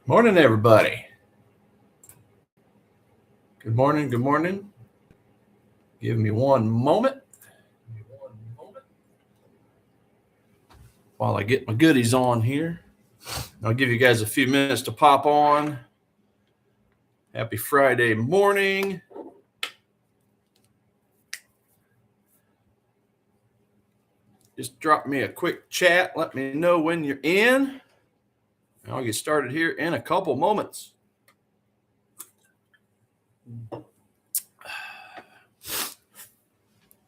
Morning, everybody. Good morning. Good morning. Give me one moment while I get my goodies on here. I'll give you guys a few minutes to pop on. Happy Friday morning. Just drop me a quick chat. Let me know when you're in. I'll get started here in a couple moments.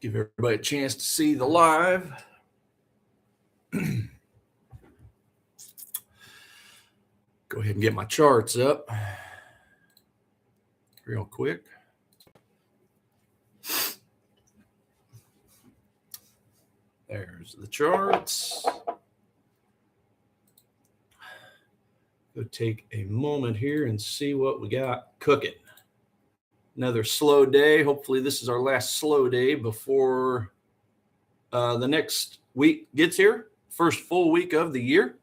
Give everybody a chance to see the live. Go ahead and get my charts up real quick. There's the charts. Go take a moment here and see what we got cooking. Another slow day. Hopefully this is our last slow day before the next week gets here. First full week of the year.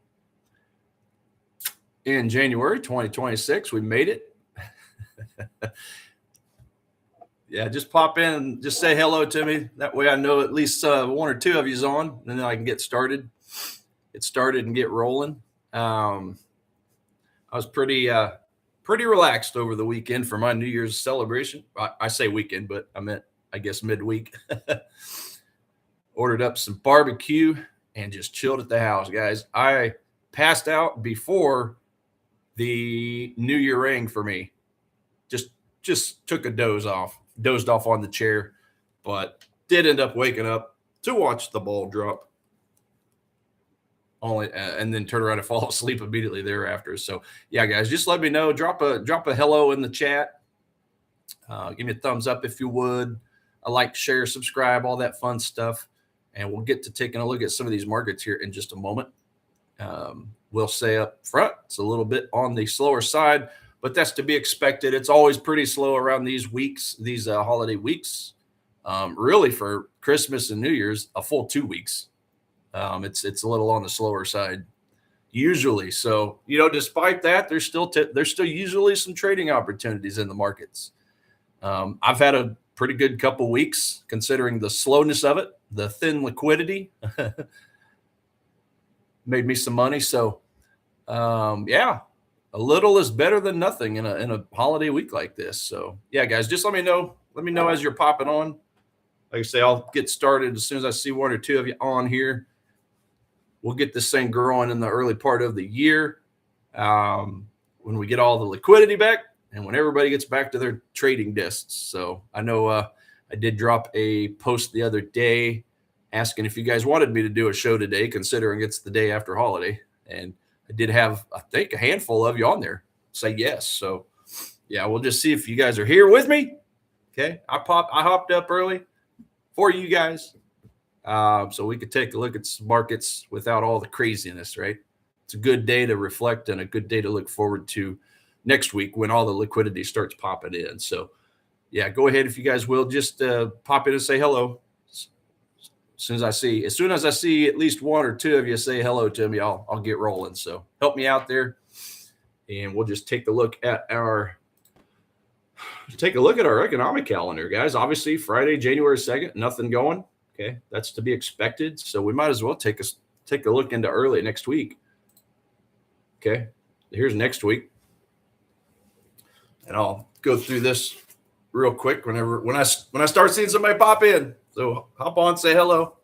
In January 2026, we made it. Yeah, just pop in and just say hello to me. That way I know at least one or two of you's on, and then I can get started and get rolling. I was pretty relaxed over the weekend for my New Year's celebration. I say weekend, but I meant, I guess, midweek. Ordered up some barbecue and just chilled at the house, guys. I passed out before the New Year rang for me. Just took a dozed off on the chair, but did end up waking up to watch the ball drop. And then turn around and fall asleep immediately thereafter. So yeah, guys, just let me know. Drop a hello in the chat. Give me a thumbs up if you would. I like, share, subscribe, all that fun stuff. And we'll get to taking a look at some of these markets here in just a moment. We'll say up front, it's a little bit on the slower side, but that's to be expected. It's always pretty slow around these weeks, these holiday weeks. Really for Christmas and New Year's, a full 2 weeks. It's a little on the slower side usually. So, despite that, there's still usually some trading opportunities in the markets. I've had a pretty good couple weeks considering the slowness of it, the thin liquidity. Made me some money. So, yeah, a little is better than nothing in a holiday week like this. So, yeah, guys, just let me know. Let me know as you're popping on. Like I say, I'll get started as soon as I see one or two of you on here. We'll get this thing growing in the early part of the year when we get all the liquidity back and when everybody gets back to their trading desks. So I know I did drop a post the other day asking if you guys wanted me to do a show today, considering it's the day after holiday. And I did have, I think, a handful of you on there say yes. So, yeah, we'll just see if you guys are here with me. Okay, I hopped up early for you guys. So we could take a look at some markets without all the craziness, right? It's a good day to reflect and a good day to look forward to next week when all the liquidity starts popping in. So, yeah, go ahead if you guys will. Just pop in and say hello. As soon as I see at least one or two of you say hello to me, I'll get rolling. So help me out there, and we'll just take a look at our economic calendar, guys. Obviously, Friday, January 2nd, nothing going. Okay, that's to be expected. So we might as well take a look into early next week. Okay, here's next week, and I'll go through this real quick when I start seeing somebody pop in. So hop on, say hello.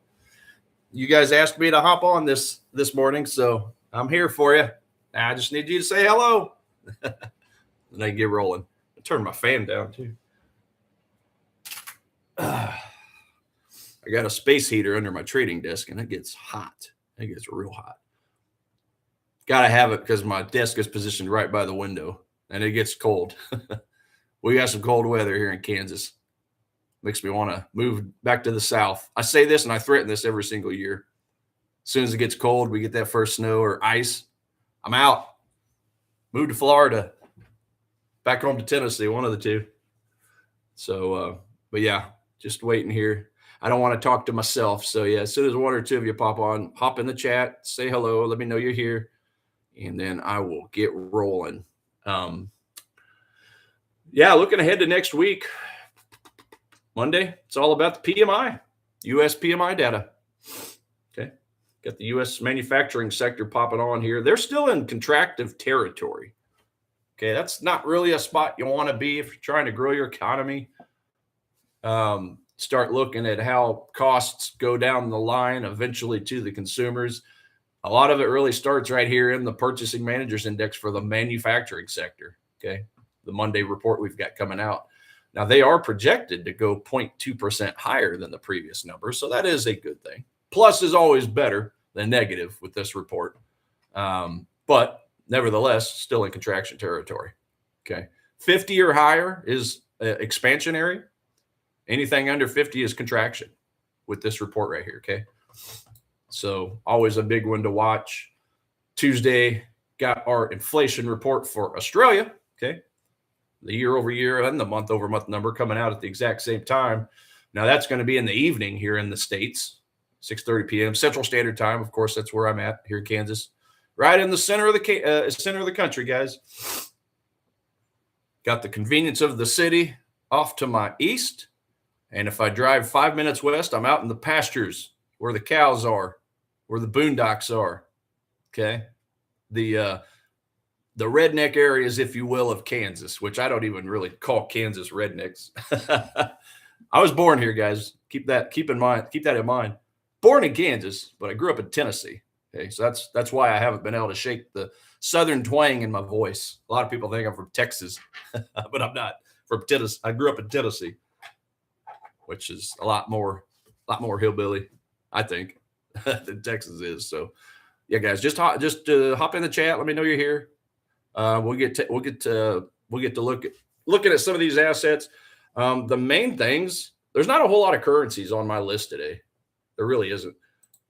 You guys asked me to hop on this morning, so I'm here for you. I just need you to say hello, and I get rolling. I turn my fan down too. I got a space heater under my trading desk, and it gets hot. It gets real hot. Got to have it because my desk is positioned right by the window, and it gets cold. We got some cold weather here in Kansas. Makes me want to move back to the south. I say this, and I threaten this every single year. As soon as it gets cold, we get that first snow or ice, I'm out. Move to Florida. Back home to Tennessee, one of the two. So, but yeah, just waiting here. I don't want to talk to myself. So yeah, as soon as one or two of you pop on, hop in the chat, say hello, let me know you're here. and then I will get rolling. Yeah, looking ahead to next week, Monday, it's all about the PMI, U.S. PMI data. Okay, got the U.S. manufacturing sector popping on here. They're still in contractive territory. Okay, that's not really a spot you want to be if you're trying to grow your economy. Start looking at how costs go down the line eventually to the consumers. A lot of it really starts right here in the Purchasing Managers Index for the manufacturing sector. Okay, the Monday report we've got coming out. Now, they are projected to go 0.2% higher than the previous number, so that is a good thing. Plus is always better than negative with this report. But nevertheless, still in contraction territory. Okay, 50 or higher is expansionary. Anything under 50 is contraction with this report right here. Okay, so always a big one to watch. Tuesday got our inflation report for Australia. Okay, the year over year and the month over month number coming out at the exact same time. Now that's going to be in the evening here in the States, 6:30 p.m. Central Standard Time. Of course, that's where I'm at here in Kansas, right in the center of the country, guys. Got the convenience of the city off to my east, and if I drive 5 minutes west, I'm out in the pastures where the cows are, where the boondocks are. Okay, the redneck areas, if you will, of Kansas, which I don't even really call Kansas rednecks. I was born here, guys. Keep that in mind. Born in Kansas, but I grew up in Tennessee. Okay, so that's why I haven't been able to shake the southern twang in my voice. A lot of people think I'm from Texas, but I'm not. From Tennessee, I grew up in Tennessee, which is a lot more hillbilly, I think, than Texas is. So, yeah, guys, just hop in the chat. Let me know you're here. We'll get to looking at some of these assets. The main things, there's not a whole lot of currencies on my list today. There really isn't.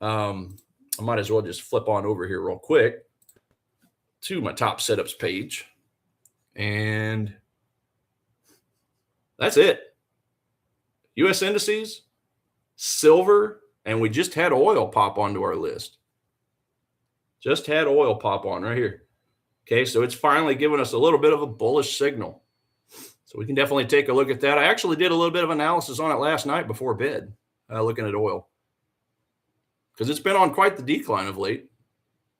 I might as well just flip on over here real quick to my top setups page, and that's it. U.S. indices, silver, and we just had oil pop onto our list. Just had oil pop on right here. Okay, so it's finally given us a little bit of a bullish signal. So we can definitely take a look at that. I actually did a little bit of analysis on it last night before bed, looking at oil, because it's been on quite the decline of late.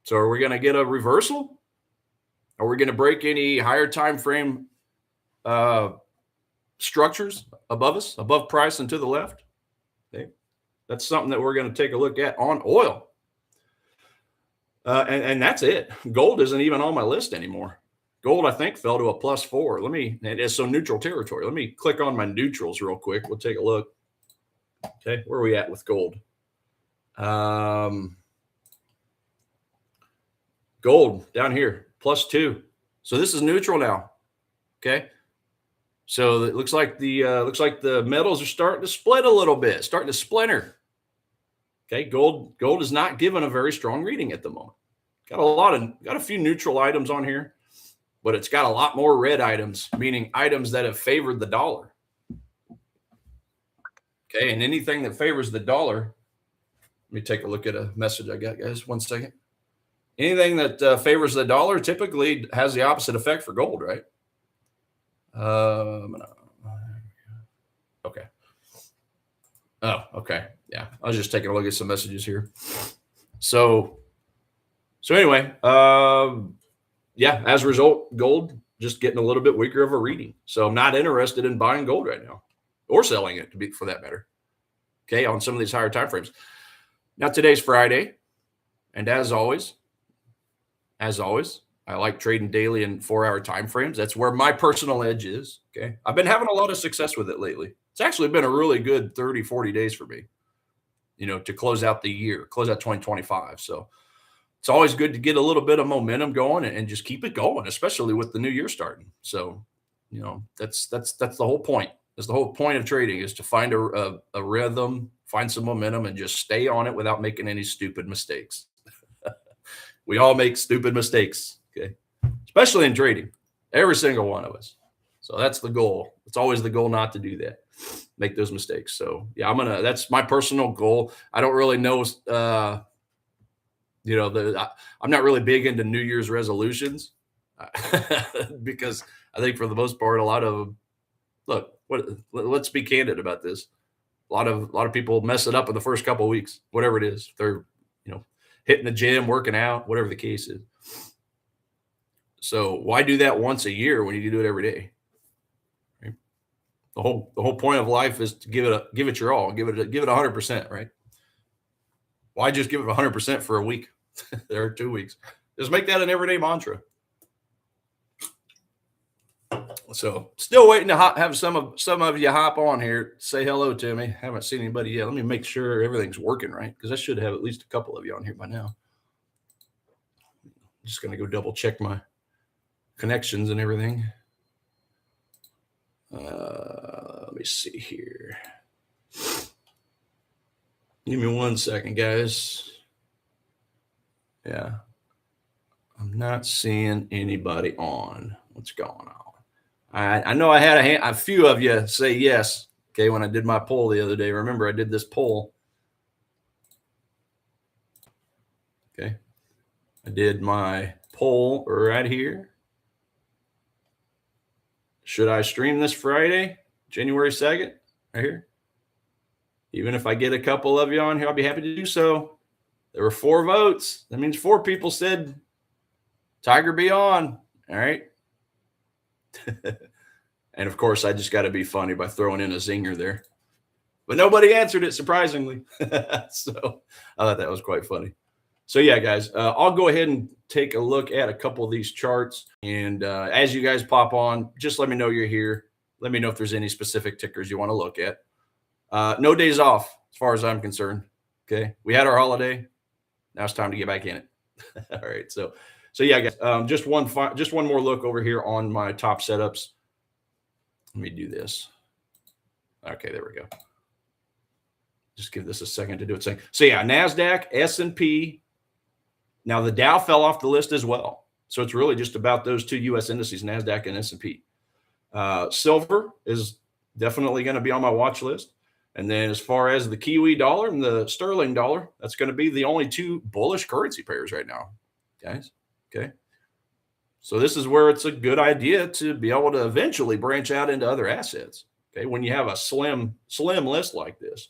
So are we going to get a reversal? Are we going to break any higher time frame structures above us, above price and to the left? Okay, that's something that we're going to take a look at on oil. And that's it. Gold isn't even on my list anymore. Gold, I think, fell to a +4. It's so neutral territory. Let me click on my neutrals real quick. We'll take a look. Okay, where are we at with gold? Gold down here, +2. So this is neutral now. Okay, so it looks like the metals are starting to split a little bit, starting to splinter. Okay, gold is not given a very strong reading at the moment. Got a few neutral items on here, but it's got a lot more red items, meaning items that have favored the dollar. Okay, and anything that favors the dollar, let me take a look at a message I got, guys. 1 second. Anything that favors the dollar typically has the opposite effect for gold, right? Okay. Oh, okay. Yeah, I was just taking a look at some messages here. So anyway, yeah, as a result, gold just getting a little bit weaker of a reading. So I'm not interested in buying gold right now or selling it, for that matter. Okay, on some of these higher time frames. Now today's Friday, and as always, I like trading daily and 4-hour time frames. That's where my personal edge is. Okay, I've been having a lot of success with it lately. It's actually been a really good 30, 40 days for me, to close out the year, close out 2025. So it's always good to get a little bit of momentum going and just keep it going, especially with the new year starting. So, that's the whole point. That's the whole point of trading, is to find a rhythm, find some momentum, and just stay on it without making any stupid mistakes. We all make stupid mistakes, okay? Especially in trading, every single one of us. So that's the goal. It's always the goal not to do that, make those mistakes. So yeah, that's my personal goal. I don't really know You know, I'm not really big into New Year's resolutions because I think for the most part, a lot of them, look, let's be candid about this. A lot of people mess it up in the first couple of weeks, whatever it is. They're, you know, hitting the gym, working out, whatever the case is. So why do that once a year when you can do it every day? Right? The whole point of life is to give it your all, give it 100%, right? Why just give it 100% for a week or 2 weeks? Just make that an everyday mantra. So still waiting to have some of you hop on here, say hello to me. Haven't seen anybody yet. Let me make sure everything's working right, because I should have at least a couple of you on here by now. I'm just going to go double check my connections and everything. Let me see here. Give me 1 second, guys. Yeah. I'm not seeing anybody on. What's going on? I know I had a few of you say yes, okay, when I did my poll the other day. Remember, I did this poll. Okay. I did my poll right here. Should I stream this Friday, January 2nd, right here? Even if I get a couple of you on here, I'll be happy to do so. There were 4 votes. That means 4 people said, Tiger be on. All right. And of course, I just got to be funny by throwing in a zinger there. But nobody answered it, surprisingly. So I thought that was quite funny. So yeah, guys, I'll go ahead and take a look at a couple of these charts. And as you guys pop on, just let me know you're here. Let me know if there's any specific tickers you want to look at. No days off, as far as I'm concerned. Okay. We had our holiday. Now it's time to get back in it. All right. So yeah, guys, just one more look over here on my top setups. Let me do this. Okay, there we go. Just give this a second to do its thing. So yeah, NASDAQ, S&P. Now the Dow fell off the list as well. So it's really just about those 2 U.S. indices, NASDAQ and S&P. Silver is definitely going to be on my watch list. And then as far as the Kiwi dollar and the sterling dollar, that's going to be the only 2 bullish currency pairs right now, guys. Okay. So this is where it's a good idea to be able to eventually branch out into other assets. Okay. When you have a slim list like this.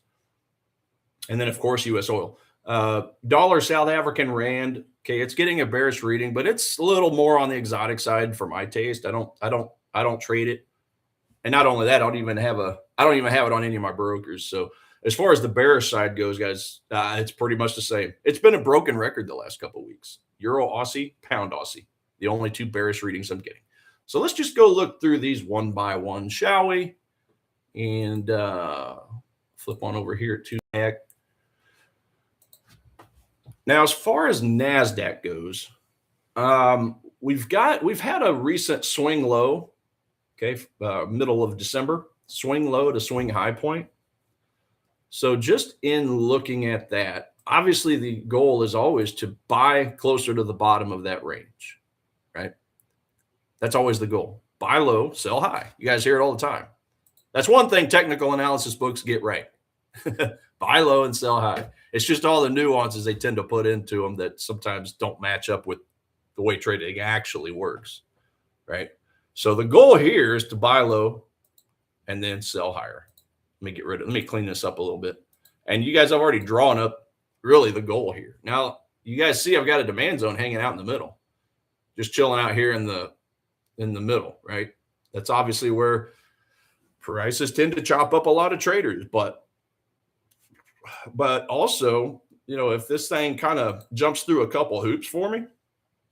And then of course, US oil, dollar, South African rand. Okay. It's getting a bearish reading, but it's a little more on the exotic side for my taste. I don't trade it. And not only that, I don't even have it on any of my brokers. So as far as the bearish side goes, guys, it's pretty much the same. It's been a broken record the last couple of weeks. Euro Aussie, pound Aussie, the only 2 bearish readings I'm getting. So let's just go look through these one by one, shall we? And flip on over here to NASDAQ. Now, as far as NASDAQ goes, we've had a recent swing low. Okay, middle of December, swing low to swing high point. So just in looking at that, obviously the goal is always to buy closer to the bottom of that range, right? That's always the goal. Buy low, sell high. You guys hear it all the time. That's one thing technical analysis books get right. Buy low and sell high. It's just all the nuances they tend to put into them that sometimes don't match up with the way trading actually works, right? So the goal here is to buy low and then sell higher. Let me clean this up a little bit. And you guys have already drawn up really the goal here. Now you guys see I've got a demand zone hanging out in the middle, just chilling out here in the middle, right? That's obviously where prices tend to chop up a lot of traders, but also, you know, if this thing kind of jumps through a couple hoops for me,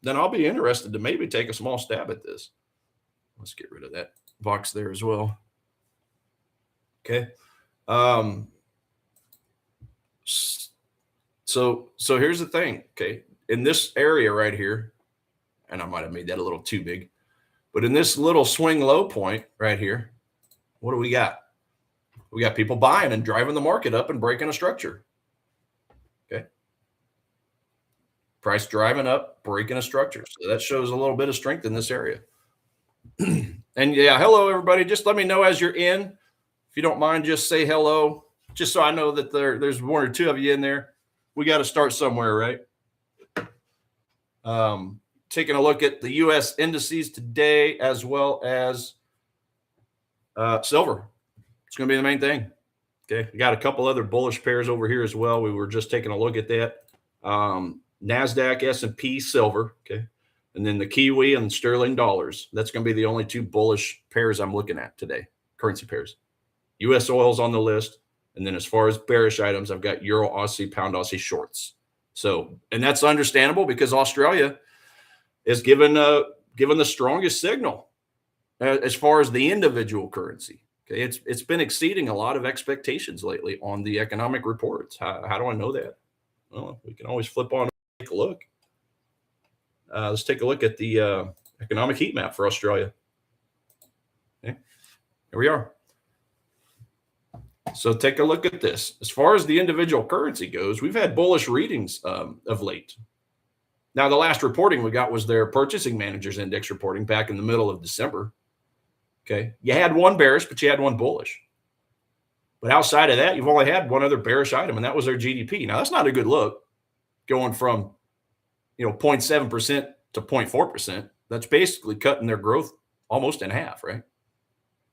then I'll be interested to maybe take a small stab at this. Let's get rid of that box there as well. Okay. So here's the thing. Okay. In this area right here, and I might have made that a little too big, but in this little swing low point right here, what do we got? We got people buying and driving the market up and breaking a structure. Okay. Price driving up, breaking a structure. So that shows a little bit of strength in this area. And yeah, hello, everybody. Just let me know as you're in. If you don't mind, just say hello, just so I know that there's 1 or 2 of you in there. We got to start somewhere, right? Taking a look at the U.S. indices today, as well as silver. It's going to be the main thing. Okay, we got a couple other bullish pairs over here as well. We were just taking a look at that. NASDAQ, S&P, silver. Okay, and then the Kiwi and sterling dollars. That's going to be the only two bullish pairs I'm looking at today, currency pairs. U.S. oil's on the list. And then as far as bearish items, I've got Euro, Aussie, Pound, Aussie shorts. So, and that's understandable because Australia is given the strongest signal as far as the individual currency. Okay, it's been exceeding a lot of expectations lately on the economic reports. How do I know that? Well, we can always flip on and take a look. Let's take a look at the economic heat map for Australia. Okay, here we are. So take a look at this. As far as the individual currency goes, we've had bullish readings of late. Now, the last reporting we got was their purchasing managers index reporting back in the middle of December. Okay, you had one bearish, but you had one bullish. But outside of that, you've only had one other bearish item, and that was their GDP. Now, that's not a good look, going from 0.7% to 0.4%. That's basically cutting their growth almost in half, right?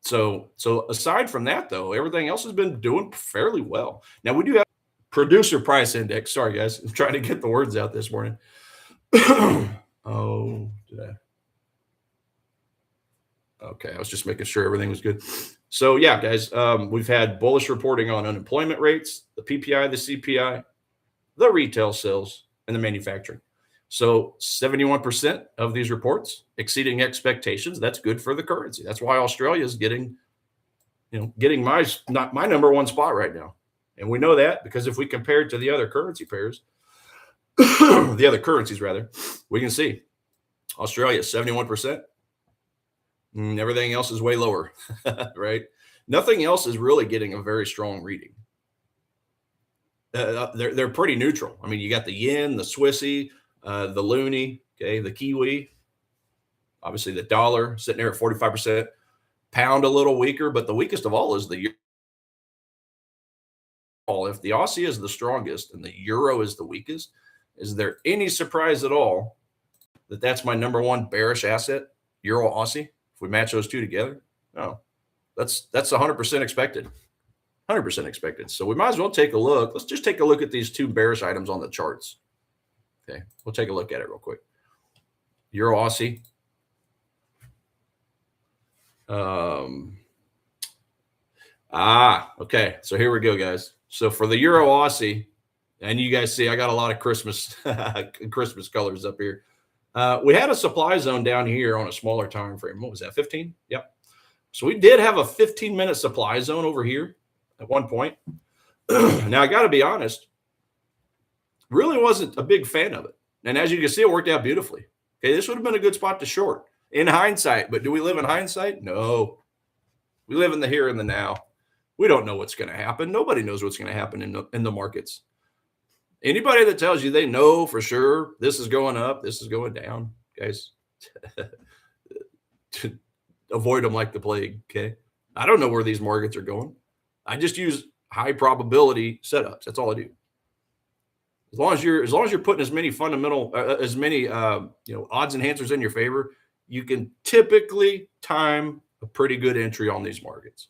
So aside from that, though, everything else has been doing fairly well. Now, we do have producer price index. Sorry, guys. I'm trying to get the words out this morning. Oh, did I? Okay, I was just making sure everything was good. So, yeah, guys, we've had bullish reporting on unemployment rates, the PPI, the CPI, the retail sales, and the manufacturing. So 71% of these reports exceeding expectations. That's good for the currency. That's why Australia is getting my number one spot right now. And we know that because if we compare it to the other currency pairs, the other currencies rather, we can see Australia is 71%. Everything else is way lower, right? Nothing else is really getting a very strong reading. They're pretty neutral. I mean, you got the yen, the Swissy, the loonie, okay, the Kiwi, obviously the dollar sitting there at 45%, pound a little weaker, but the weakest of all is the euro. If the Aussie is the strongest and the euro is the weakest, is there any surprise at all that that's my number one bearish asset, euro Aussie? If we match those two together, no, that's 100% expected. 100% expected. So we might as well take a look. Let's just take a look at these two bearish items on the charts. Okay, we'll take a look at it real quick. Euro Aussie. Okay. So here we go, guys. So for the Euro Aussie, and you guys see I got a lot of Christmas colors up here. We had a supply zone down here on a smaller time frame. What was that? 15? Yep. So we did have a 15-minute supply zone over here at one point. Now I got to be honest, really wasn't a big fan of it. And as you can see, it worked out beautifully. Okay, this would have been a good spot to short in hindsight. But do we live in hindsight? No. We live in the here and the now. We don't know what's going to happen. Nobody knows what's going to happen in the markets. Anybody that tells you they know for sure this is going up, this is going down, guys, avoid them like the plague, okay? I don't know where these markets are going. I just use high probability setups. That's all I do. As long as you're putting as many fundamental, odds enhancers in your favor, you can typically time a pretty good entry on these markets.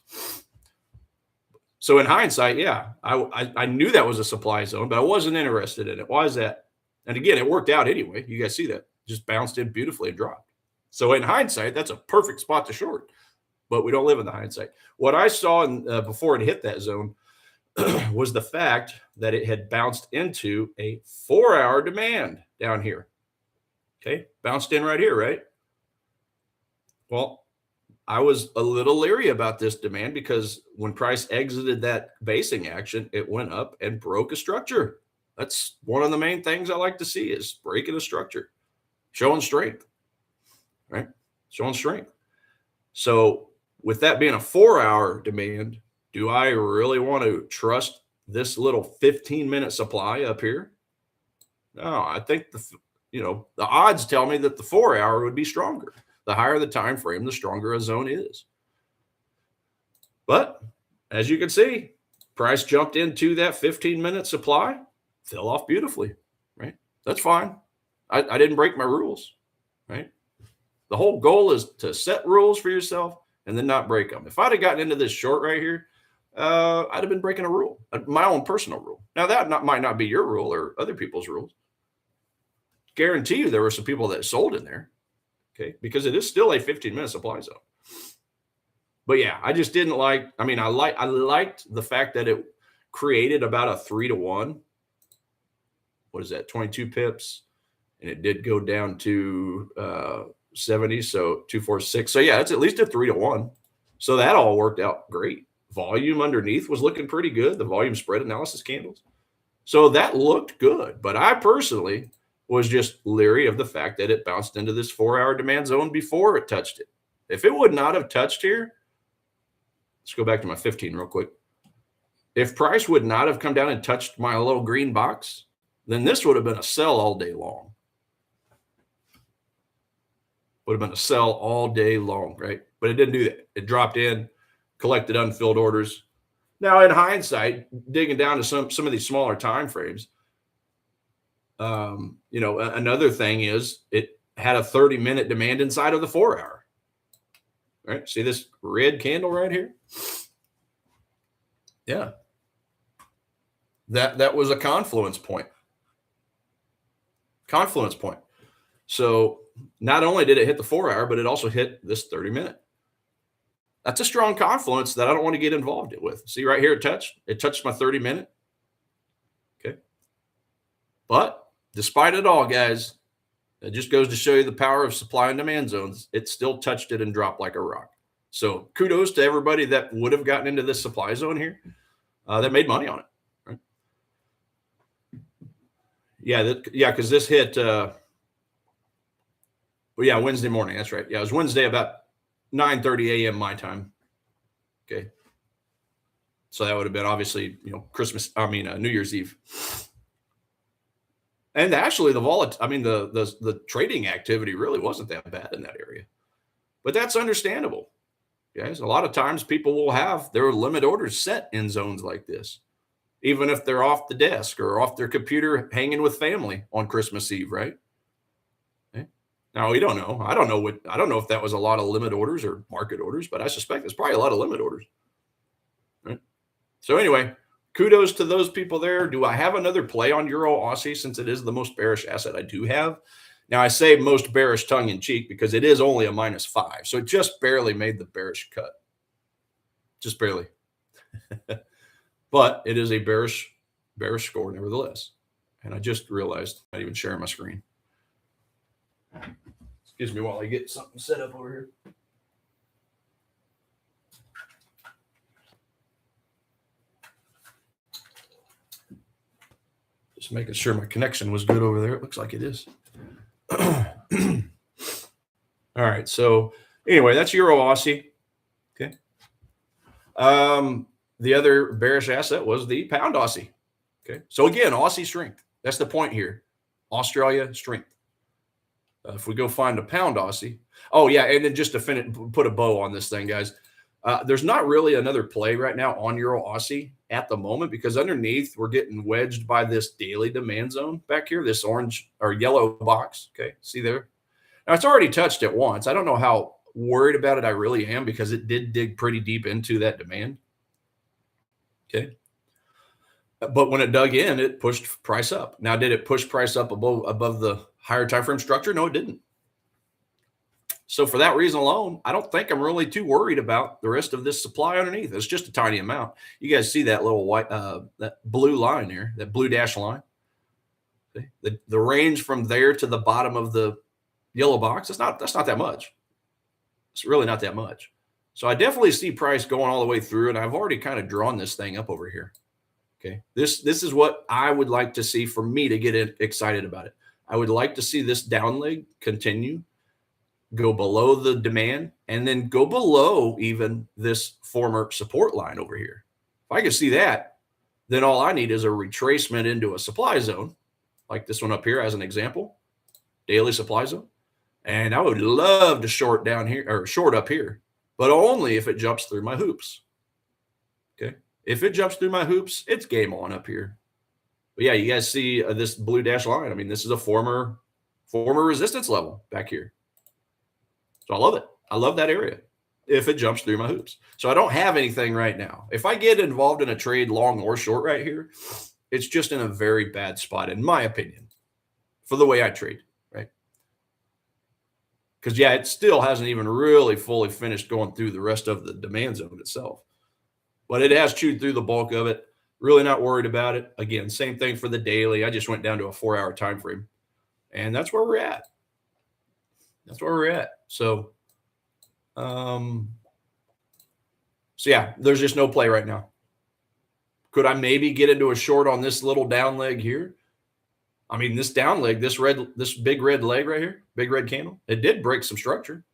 So in hindsight, yeah, I knew that was a supply zone, but I wasn't interested in it. Why is that? And again, it worked out anyway. You guys see that. Just bounced in beautifully and dropped. So in hindsight, that's a perfect spot to short. But we don't live in the hindsight. What I saw before it hit that zone was the fact that it had bounced into a 4-hour demand down here. Okay, bounced in right here, right? Well, I was a little leery about this demand because when price exited that basing action, it went up and broke a structure. That's one of the main things I like to see is breaking a structure, showing strength, right? Showing strength. So with that being a 4-hour demand, do I really want to trust this little 15-minute supply up here? No, I think the odds tell me that the 4-hour would be stronger. The higher the time frame, the stronger a zone is. But as you can see, price jumped into that 15-minute supply, fell off beautifully, right? That's fine. I didn't break my rules, right? The whole goal is to set rules for yourself and then not break them. If I'd have gotten into this short right here, I'd have been breaking a rule, my own personal rule. Now that might not be your rule or other people's rules. Guarantee you there were some people that sold in there, okay, because it is still a 15-minute supply zone. But yeah, I just didn't like. I mean, I liked the fact that it created about a 3-to-1. What is that? 22 pips, and it did go down to 70, so 246. So yeah, it's at least a 3-to-1. So that all worked out great. Volume underneath was looking pretty good. The volume spread analysis candles. So that looked good. But I personally was just leery of the fact that it bounced into this 4-hour demand zone before it touched it. If it would not have touched here, let's go back to my 15 real quick. If price would not have come down and touched my little green box, then this would have been a sell all day long. Would have been a sell all day long, right? But it didn't do that. It dropped in, collected unfilled orders. Now, in hindsight, digging down to some of these smaller time frames, another thing is it had a 30-minute demand inside of the 4-hour. Right? See this red candle right here? Yeah. That was a confluence point. Confluence point. So not only did it hit the 4-hour, but it also hit this 30-minute. That's a strong confluence that I don't want to get involved with. See right here, it touched my 30-minute. Okay. But despite it all, guys, it just goes to show you the power of supply and demand zones. It still touched it and dropped like a rock. So kudos to everybody that would have gotten into this supply zone here that made money on it. Right? Yeah, because this hit, Wednesday morning. That's right. Yeah, it was Wednesday about 9:30 a.m. my time. Okay. So that would have been obviously, New Year's Eve. And actually the trading activity really wasn't that bad in that area. But that's understandable. Guys, a lot of times people will have their limit orders set in zones like this, even if they're off the desk or off their computer hanging with family on Christmas Eve, right? Okay. Now we don't know. I don't know if that was a lot of limit orders or market orders, but I suspect it's probably a lot of limit orders. Right? So anyway, kudos to those people there. Do I have another play on Euro Aussie since it is the most bearish asset I do have? Now, I say most bearish tongue in cheek because it is only a -5. So it just barely made the bearish cut. Just barely. But it is a bearish score nevertheless. And I just realized I'm not even sharing my screen. Excuse me while I get something set up over here. Just making sure my connection was good over there. It looks like it is. All right. So anyway, that's Euro Aussie. Okay. The other bearish asset was the pound Aussie. Okay. So again, Aussie strength. That's the point here. Australia strength. If we go find a pound Aussie. Oh yeah. And then just to put a bow on this thing, guys, there's not really another play right now on Euro Aussie at the moment because underneath we're getting wedged by this daily demand zone back here, this orange or yellow box. Okay. See there? Now, it's already touched it once. I don't know how worried about it I really am because it did dig pretty deep into that demand. Okay. But when it dug in, it pushed price up. Now, did it push price up above the higher time frame structure? No, it didn't. So for that reason alone, I don't think I'm really too worried about the rest of this supply underneath. It's just a tiny amount. You guys see that little white, that blue line there, that blue dash line? Okay. The range from there to the bottom of the yellow box, that's not that much. It's really not that much. So I definitely see price going all the way through, and I've already kind of drawn this thing up over here. Okay. This is what I would like to see for me to get excited about it. I would like to see this down leg continue, go below the demand, and then go below even this former support line over here. If I can see that, then all I need is a retracement into a supply zone, like this one up here as an example, daily supply zone. And I would love to short down here or short up here, but only if it jumps through my hoops. Okay. If it jumps through my hoops, it's game on up here. But yeah, you guys see this blue dash line. I mean, this is a former former resistance level back here. So I love it. I love that area if it jumps through my hoops. So I don't have anything right now. If I get involved in a trade long or short right here, it's just in a very bad spot, in my opinion, for the way I trade, right? Because, yeah, it still hasn't even really fully finished going through the rest of the demand zone itself. But it has chewed through the bulk of it. Really not worried about it. Again, same thing for the daily. I just went down to a 4-hour time frame. And that's where we're at. That's where we're at. So yeah, there's just no play right now. Could I maybe get into a short on this little down leg here? I mean, this down leg, this big red leg right here, big red candle, it did break some structure.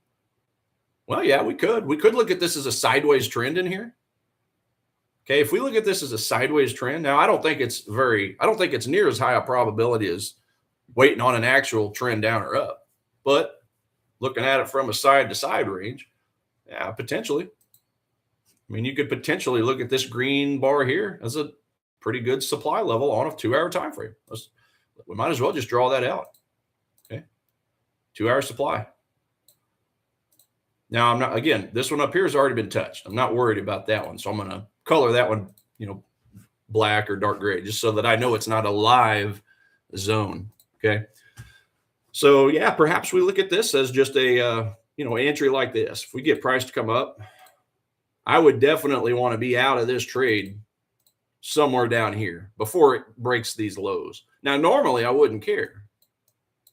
Well, yeah, we could. We could look at this as a sideways trend in here. Okay, if we look at this as a sideways trend, now I don't think it's near as high a probability as waiting on an actual trend down or up. But looking at it from a side to side range, yeah, potentially. I mean, you could potentially look at this green bar here as a pretty good supply level on a 2-hour time frame. We might as well just draw that out. Okay, 2-hour supply. Now, I'm not, again, this one up here has already been touched. I'm not worried about that one. So I'm going to color that one, black or dark gray, just so that I know it's not a live zone. Okay. So yeah, perhaps we look at this as just a, entry like this. If we get price to come up, I would definitely want to be out of this trade somewhere down here before it breaks these lows. Now, normally I wouldn't care.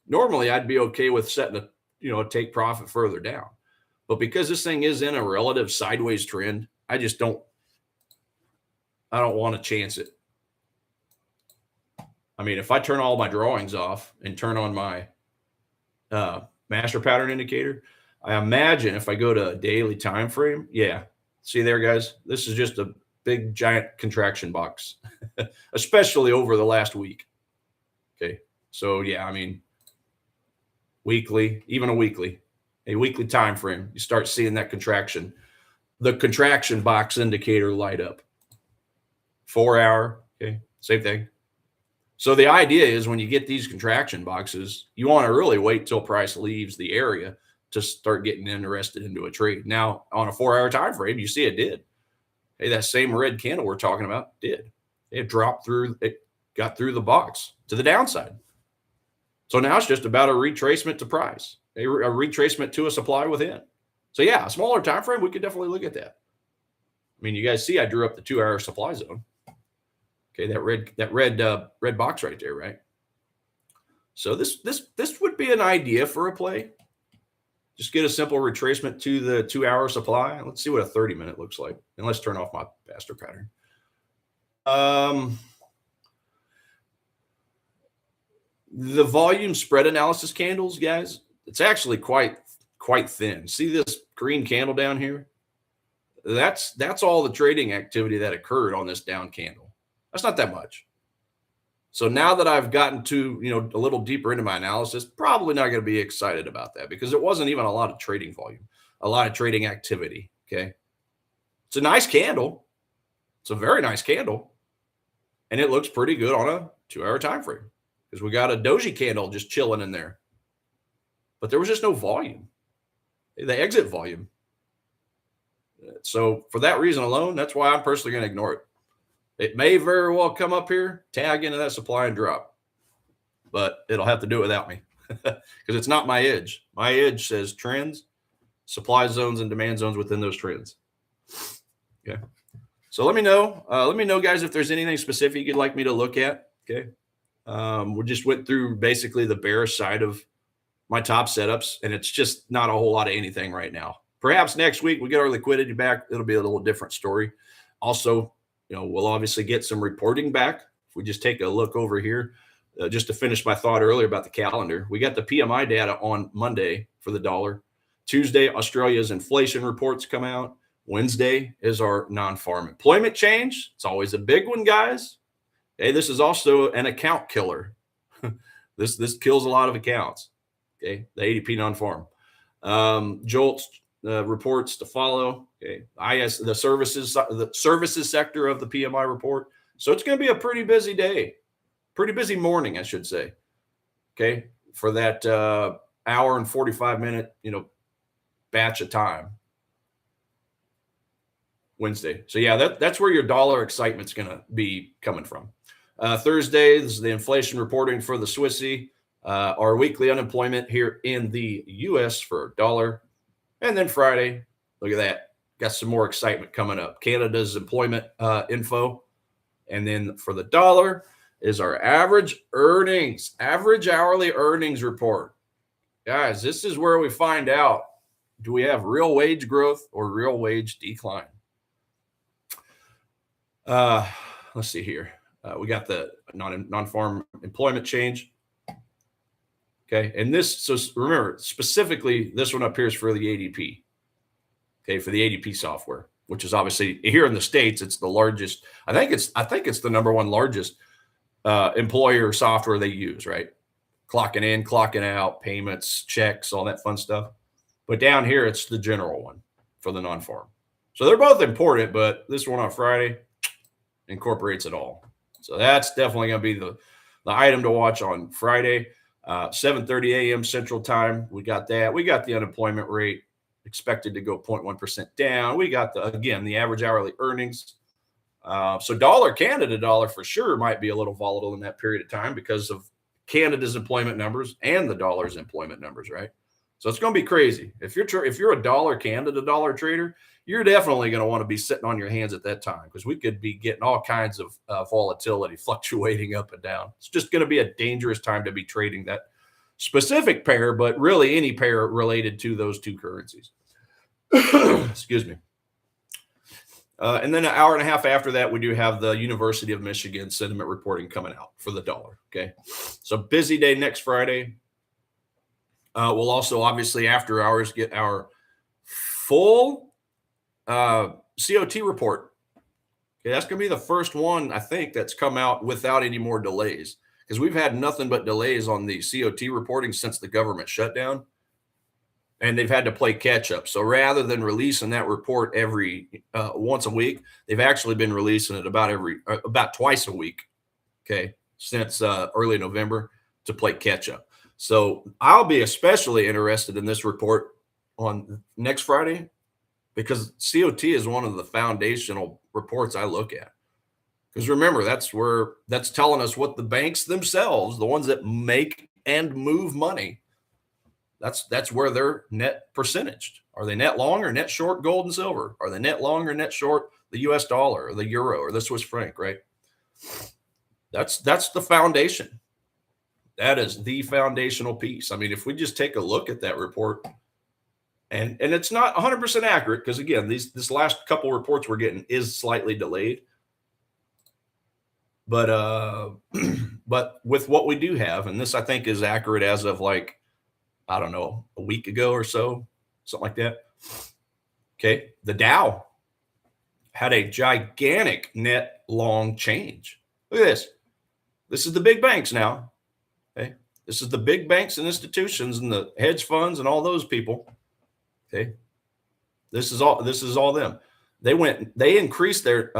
Normally I'd be okay with setting a take profit further down. But because this thing is in a relative sideways trend, I don't want to chance it. I mean, if I turn all my drawings off and turn on my master pattern indicator, I imagine if I go to a daily time frame, yeah, see there, guys, this is just a big giant contraction box, especially over the last week. Okay, so yeah, I mean, weekly, even a weekly time frame, you start seeing that contraction, the contraction box indicator light up. 4-hour, okay, same thing. So the idea is when you get these contraction boxes, you want to really wait till price leaves the area to start getting interested into a trade. Now, on a 4-hour time frame, you see it did. Hey, that same red candle we're talking about did. It dropped through, it got through the box to the downside. So now it's just about a retracement to price, a retracement to a supply within. So yeah, a smaller time frame, we could definitely look at that. I mean, you guys see I drew up the 2-hour supply zone. Okay, that red box right there, right? So this would be an idea for a play. Just get a simple retracement to the 2-hour supply. Let's see what a 30-minute looks like. And let's turn off my master pattern. The volume spread analysis candles, guys, it's actually quite thin. See this green candle down here? That's all the trading activity that occurred on this down candle. That's not that much. So now that I've gotten to, a little deeper into my analysis, probably not going to be excited about that because it wasn't even a lot of trading volume, a lot of trading activity. Okay. It's a nice candle. It's a very nice candle. And it looks pretty good on a 2-hour time frame because we got a doji candle just chilling in there. But there was just no volume. The exit volume. So for that reason alone, that's why I'm personally going to ignore it. It may very well come up here, tag into that supply and drop, but it'll have to do it without me because it's not my edge. My edge says trends, supply zones, and demand zones within those trends. Okay. So let me know. Guys, if there's anything specific you'd like me to look at. Okay. We just went through basically the bearish side of my top setups, and it's just not a whole lot of anything right now. Perhaps next week we get our liquidity back. It'll be a little different story. Also, we'll obviously get some reporting back. If we just take a look over here, just to finish my thought earlier about the calendar, we got the PMI data on Monday for the dollar. Tuesday, Australia's inflation reports come out. Wednesday is our non-farm employment change. It's always a big one, guys. Hey, this is also an account killer. This kills a lot of accounts. Okay, the ADP non-farm. JOLTS reports to follow. Okay, the services sector of the PMI report. So it's going to be a pretty busy day, pretty busy morning, I should say. Okay, for that hour and 45-minute, batch of time. Wednesday. So yeah, that's where your dollar excitement's going to be coming from. Thursday, this is the inflation reporting for the Swissy, our weekly unemployment here in the U.S. for dollar. And then Friday, look at that. Got some more excitement coming up. Canada's employment info. And then for the dollar is our average hourly earnings report. Guys, this is where we find out, do we have real wage growth or real wage decline? Let's see here. We got the non-farm employment change. Okay. And this, so remember, specifically, this one up here is for the ADP. Okay. For the ADP software, which is obviously here in the States, it's the largest. I think it's the number one largest employer software they use, right? Clocking in, clocking out, payments, checks, all that fun stuff. But down here, it's the general one for the non-farm. So they're both important, but this one on Friday incorporates it all. So that's definitely going to be the item to watch on Friday, 7:30 a.m. Central Time. We got that. We got the unemployment rate expected to go 0.1% down. We got the average hourly earnings. So Canada dollar for sure might be a little volatile in that period of time because of Canada's employment numbers and the dollar's employment numbers, right? So it's going to be crazy. If you're a Canada dollar trader, you're definitely going to want to be sitting on your hands at that time because we could be getting all kinds of volatility fluctuating up and down. It's just going to be a dangerous time to be trading that specific pair, but really any pair related to those two currencies. Excuse me. And then an hour and a half after that, we do have the University of Michigan sentiment reporting coming out for the dollar. Okay. So busy day next Friday. We'll also obviously after hours get our full COT report. Okay. That's going to be the first one, I think, that's come out without any more delays because we've had nothing but delays on the COT reporting since the government shutdown. And they've had to play catch up. So rather than releasing that report every once a week, they've actually been releasing it about twice a week. Okay, since early November to play catch up. So I'll be especially interested in this report on next Friday because COT is one of the foundational reports I look at. Because remember, that's telling us what the banks themselves, the ones that make and move money, that's where they're net percentaged. Are they net long or net short gold and silver? Are they net long or net short the US dollar or the euro or the Swiss franc, right? That's the foundation. That is the foundational piece. I mean, if we just take a look at that report, and it's not 100% accurate because again, this last couple reports we're getting is slightly delayed. But but with what we do have, and this I think is accurate as of like, I don't know, a week ago or so, something like that. Okay. The Dow had a gigantic net long change. Look at this. This is the big banks now. Okay. This is the big banks and institutions and the hedge funds and all those people. Okay. This is all them. They increased their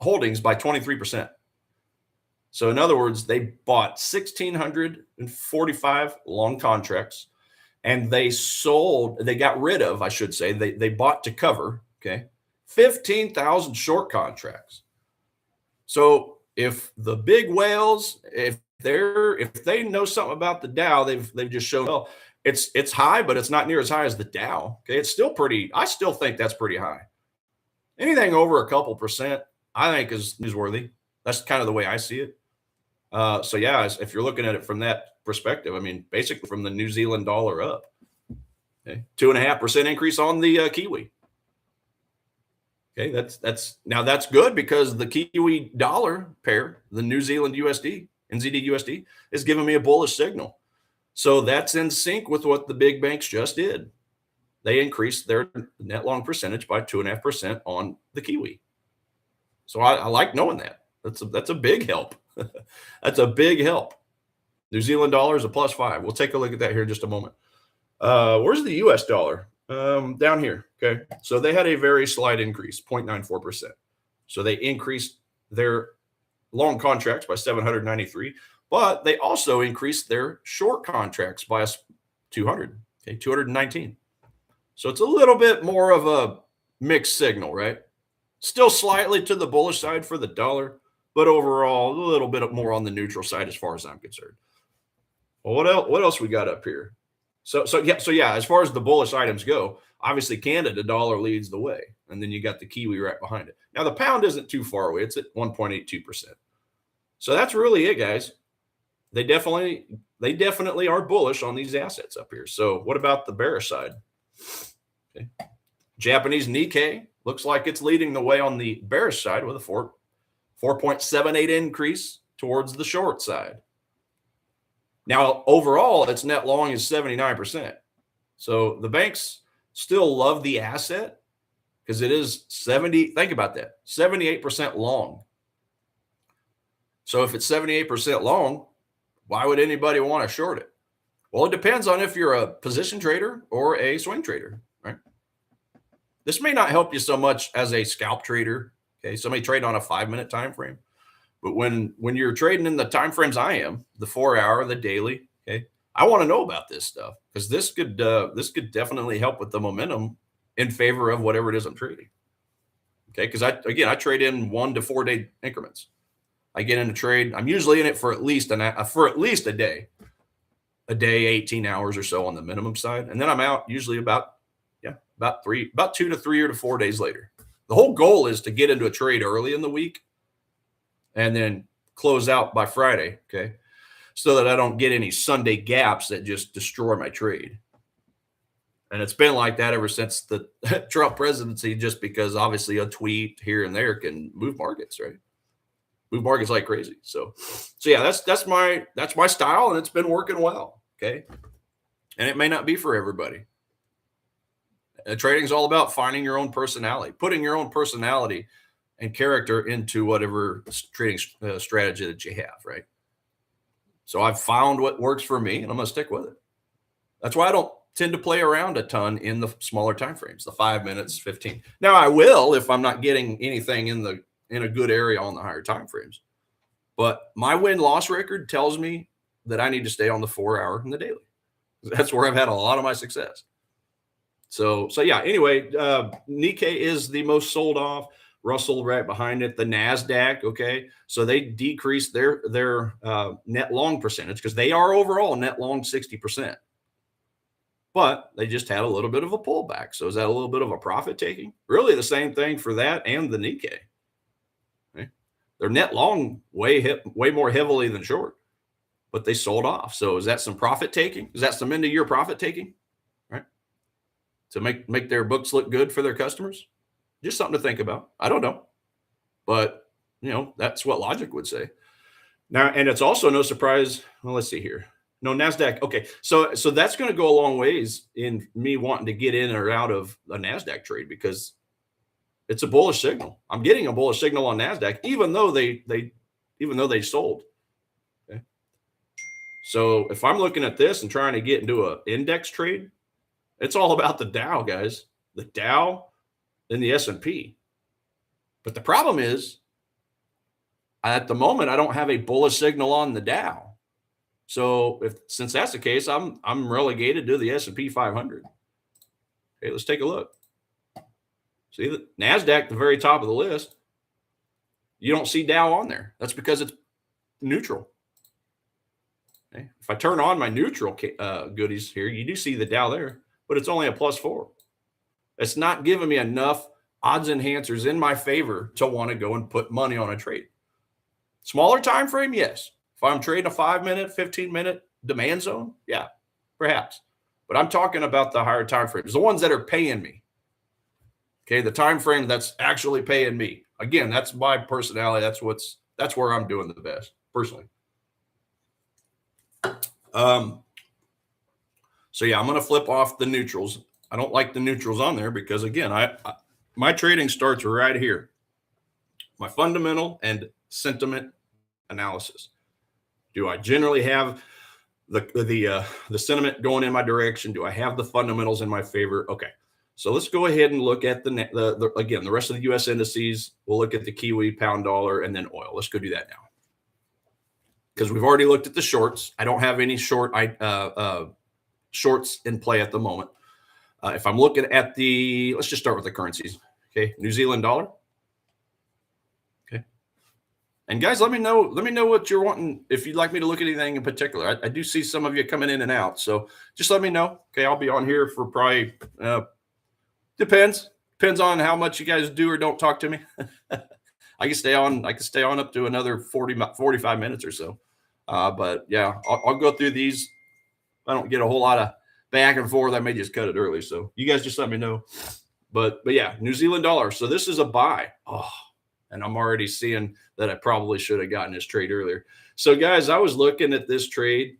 holdings by 23%. So in other words, they bought 1,645 long contracts and they got rid of, I should say, they bought to cover, okay, 15,000 short contracts. So if the big whales, if they know something about the Dow, they've just shown, well, it's high, but it's not near as high as the Dow. Okay. It's still I still think that's pretty high. Anything over a couple percent, I think is newsworthy. That's kind of the way I see it. So yeah, if you're looking at it from that perspective, I mean, basically from the New Zealand dollar up, okay, 2.5% increase on the Kiwi. Okay, that's good because the Kiwi dollar pair, the New Zealand USD, NZD USD, is giving me a bullish signal. So that's in sync with what the big banks just did. They increased their net long percentage by 2.5% on the Kiwi. So I like knowing that. That's a big help. That's a big help. New Zealand dollar is a +5. We'll take a look at that here in just a moment. Where's the US dollar? Down here. Okay. So they had a very slight increase, 0.94%. So they increased their long contracts by 793, but they also increased their short contracts by 200, okay, 219. So it's a little bit more of a mixed signal, right? Still slightly to the bullish side for the dollar, but overall a little bit more on the neutral side as far as I'm concerned. Well, what else? What else we got up here? So yeah. As far as the bullish items go, obviously Canada dollar leads the way, and then you got the Kiwi right behind it. Now the pound isn't too far away; it's at 1.82%. So that's really it, guys. They definitely are bullish on these assets up here. So what about the bearish side? Okay. Japanese Nikkei looks like it's leading the way on the bearish side with a 4.78 increase towards the short side. Now, overall, its net long is 79%. So the banks still love the asset because it is 70. Think about that, 78% long. So if it's 78% long, why would anybody want to short it? Well, it depends on if you're a position trader or a swing trader, right? This may not help you so much as a scalp trader. Okay, somebody trade on a 5-minute time frame. But when you're trading in the time frames I am, the 4-hour, the daily, okay, I want to know about this stuff because this could definitely help with the momentum in favor of whatever it is I'm trading. Okay, because I trade in 1 to 4 day increments. I get in a trade. I'm usually in it for at least a day, 18 hours or so on the minimum side, and then I'm out usually about 2 to 3 or to 4 days later. The whole goal is to get into a trade early in the week and then close out by Friday, okay, so that I don't get any Sunday gaps that just destroy my trade. And it's been like that ever since the Trump presidency, just because obviously a tweet here and there can move markets, right? Move markets like crazy. So yeah, that's my style, and it's been working well, okay? And it may not be for everybody. Trading is all about finding your own personality, putting your own personality and character into whatever trading strategy that you have, right? So I've found what works for me, and I'm going to stick with it. That's why I don't tend to play around a ton in the smaller time frames, the 5 minutes, 15. Now I will if I'm not getting anything in a good area on the higher time frames. But my win-loss record tells me that I need to stay on the 4-hour and the daily. That's where I've had a lot of my success. So yeah. Anyway, Nikkei is the most sold off. Russell right behind it. The NASDAQ, okay, so they decreased their net long percentage because they are overall net long 60%. But they just had a little bit of a pullback. So is that a little bit of a profit taking? Really the same thing for that and the Nikkei. Okay? They're net long way more heavily than short, but they sold off. So is that some profit taking? Is that some end of year profit taking? Right? To make their books look good for their customers? Just something to think about. I don't know. But, that's what logic would say. Now, and it's also no surprise. Well, let's see here. No, NASDAQ. Okay. So that's going to go a long ways in me wanting to get in or out of a NASDAQ trade because it's a bullish signal. I'm getting a bullish signal on NASDAQ, even though they sold. Okay. So if I'm looking at this and trying to get into an index trade, it's all about the Dow, guys. The Dow and the S&P. But the problem is, at the moment, I don't have a bullish signal on the Dow. So since that's the case, I'm relegated to the S&P 500. Okay, let's take a look. See the NASDAQ, the very top of the list. You don't see Dow on there. That's because it's neutral. Okay. If I turn on my neutral goodies here, you do see the Dow there, but it's only a +4. It's not giving me enough odds enhancers in my favor to want to go and put money on a trade. Smaller time frame, yes. If I'm trading a 5-minute, 15-minute demand zone, yeah, perhaps. But I'm talking about the higher time frames, the ones that are paying me. Okay, the time frame that's actually paying me. Again, that's my personality. That's where I'm doing the best, personally. So yeah, I'm going to flip off the neutrals. I don't like the neutrals on there because, again, my trading starts right here. My fundamental and sentiment analysis. Do I generally have the sentiment going in my direction? Do I have the fundamentals in my favor? Okay, so let's go ahead and look at the rest of the U.S. indices. We'll look at the Kiwi, pound dollar, and then oil. Let's go do that now. because we've already looked at the shorts. I don't have any shorts in play at the moment. If I'm looking at let's just start with the currencies. Okay, New Zealand dollar. Okay, and guys, let me know what you're wanting. If you'd like me to look at anything in particular, I do see some of you coming in and out, so just let me know. Okay, I'll be on here for probably depends on how much you guys do or don't talk to me. I can stay on up to another 45 minutes or so. But yeah, I'll go through these. I don't get a whole lot of back and forth. I may just cut it early. So you guys just let me know. But yeah, New Zealand dollar. So this is a buy. Oh, and I'm already seeing that I probably should have gotten this trade earlier. So guys, I was looking at this trade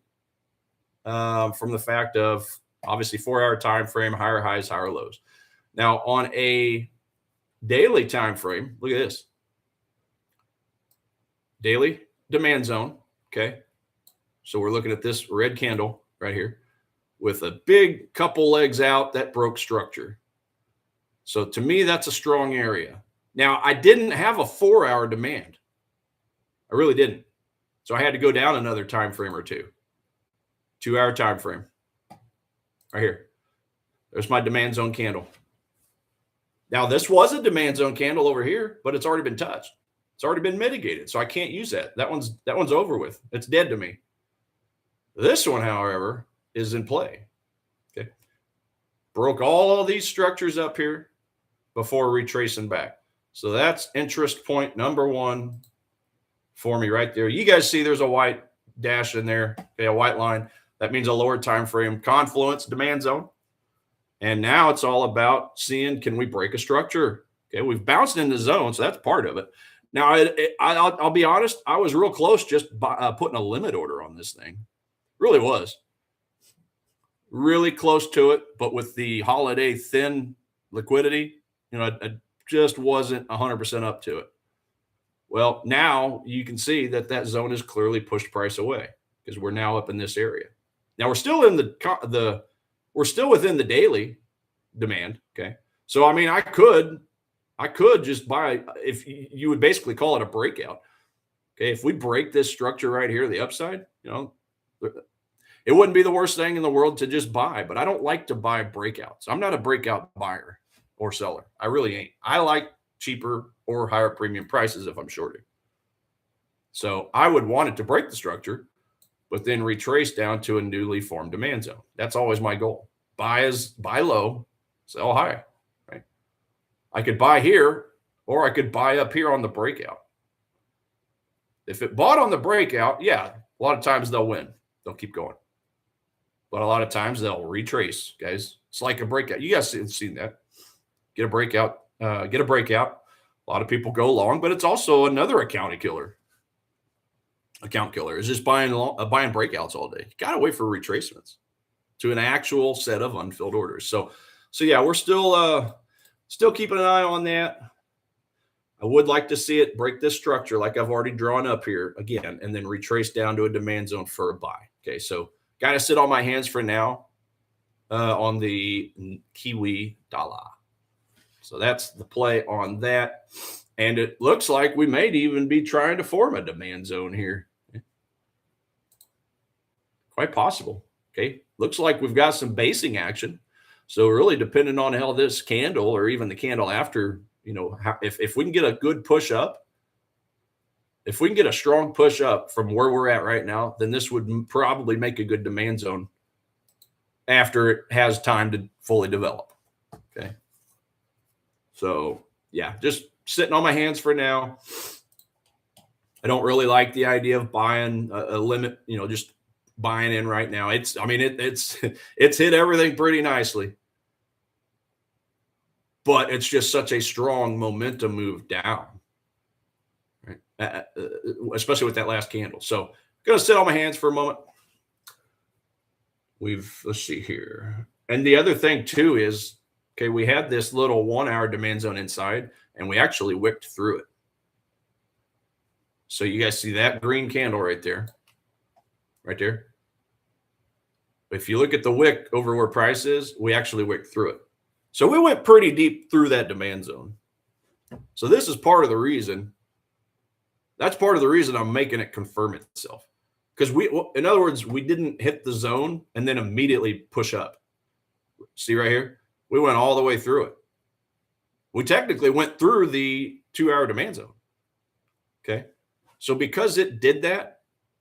from the fact of obviously 4-hour time frame, higher highs, higher lows. Now on a daily time frame, look at this. Daily demand zone. Okay. So we're looking at this red candle right here with a big couple legs out that broke structure. So to me, that's a strong area. Now, I didn't have a 4-hour demand. I really didn't. So I had to go down another time frame or two. 2-hour time frame. Right here. There's my demand zone candle. Now, this was a demand zone candle over here, but it's already been touched. It's already been mitigated, so I can't use that. That one's over with. It's dead to me. This one, however, is in play. Okay. Broke all of these structures up here before retracing back. So that's interest point number one for me right there. You guys see there's a white dash in there, okay, a white line. That means a lower time frame confluence demand zone. And now it's all about seeing, can we break a structure? Okay, we've bounced in the zone, so that's part of it. Now, I'll be honest, I was real close just putting a limit order on this thing. Really was. Really close to it, but with the holiday thin liquidity, I just wasn't 100% up to it. Well, now you can see that zone is clearly pushed price away because we're now up in this area. Now we're still in we're still within the daily demand. Okay. So, I mean, I could just buy, if you would basically call it a breakout. Okay. If we break this structure right here, the upside, it wouldn't be the worst thing in the world to just buy, but I don't like to buy breakouts. I'm not a breakout buyer or seller. I really ain't. I like cheaper or higher premium prices if I'm shorting. So I would want it to break the structure, but then retrace down to a newly formed demand zone. That's always my goal. Buy low, sell high, right? I could buy here, or I could buy up here on the breakout. If it bought on the breakout, yeah, a lot of times they'll win. They'll keep going. But a lot of times they'll retrace, guys. It's like a breakout. You guys have seen that. Get a breakout. A lot of people go long, but it's also another account killer. Account killer is just buying breakouts all day. You got to wait for retracements to an actual set of unfilled orders. So yeah, we're still keeping an eye on that. I would like to see it break this structure like I've already drawn up here again, and then retrace down to a demand zone for a buy. Okay, so got to sit on my hands for now on the Kiwi dollar. So that's the play on that. And it looks like we may even be trying to form a demand zone here. Quite possible. Okay, looks like we've got some basing action. So really depending on how this candle or even the candle after, if we can get a good push up, if we can get a strong push up from where we're at right now, then this would probably make a good demand zone after it has time to fully develop. Okay. So yeah, just sitting on my hands for now. I don't really like the idea of buying a limit, just buying in right now. It's hit everything pretty nicely, but it's just such a strong momentum move down, right? Especially with that last candle. So I'm going to sit on my hands for a moment. Let's see here. And the other thing too is, okay, we had this little 1-hour demand zone inside, and we actually wicked through it. So you guys see that green candle right there, right there. If you look at the wick over where price is, we actually wicked through it. So we went pretty deep through that demand zone. So this is part of the reason. That's part of the reason I'm making it confirm itself. because in other words, we didn't hit the zone and then immediately push up. See right here? We went all the way through it. We technically went through the 2-hour demand zone. Okay. So because it did that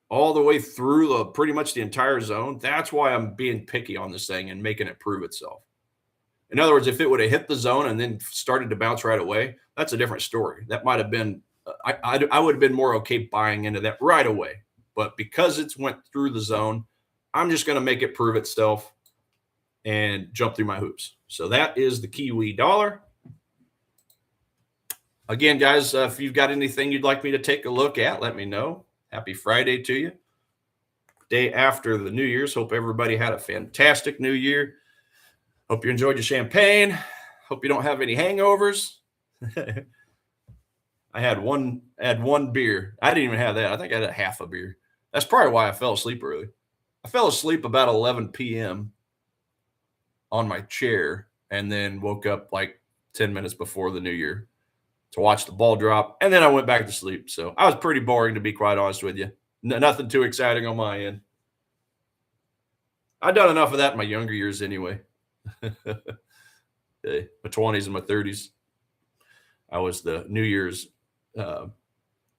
all the way through pretty much the entire zone, that's why I'm being picky on this thing and making it prove itself. In other words, if it would have hit the zone and then started to bounce right away, that's a different story. That might have been, I would have been more okay buying into that right away. But because it's went through the zone, I'm just going to make it prove itself and jump through my hoops. So that is the Kiwi dollar. Again, guys, if you've got anything you'd like me to take a look at, let me know. Happy Friday to you. Day after the New Year's. Hope everybody had a fantastic New Year. Hope you enjoyed your champagne. Hope you don't have any hangovers. I had one beer. I didn't even have that. I think I had a half a beer. That's probably why I fell asleep early. I fell asleep about 11 p.m. on my chair and then woke up like 10 minutes before the New Year to watch the ball drop. And then I went back to sleep. So I was pretty boring, to be quite honest with you. Nothing too exciting on my end. I've done enough of that in my younger years anyway. My 20s and my 30s. I was the New Year's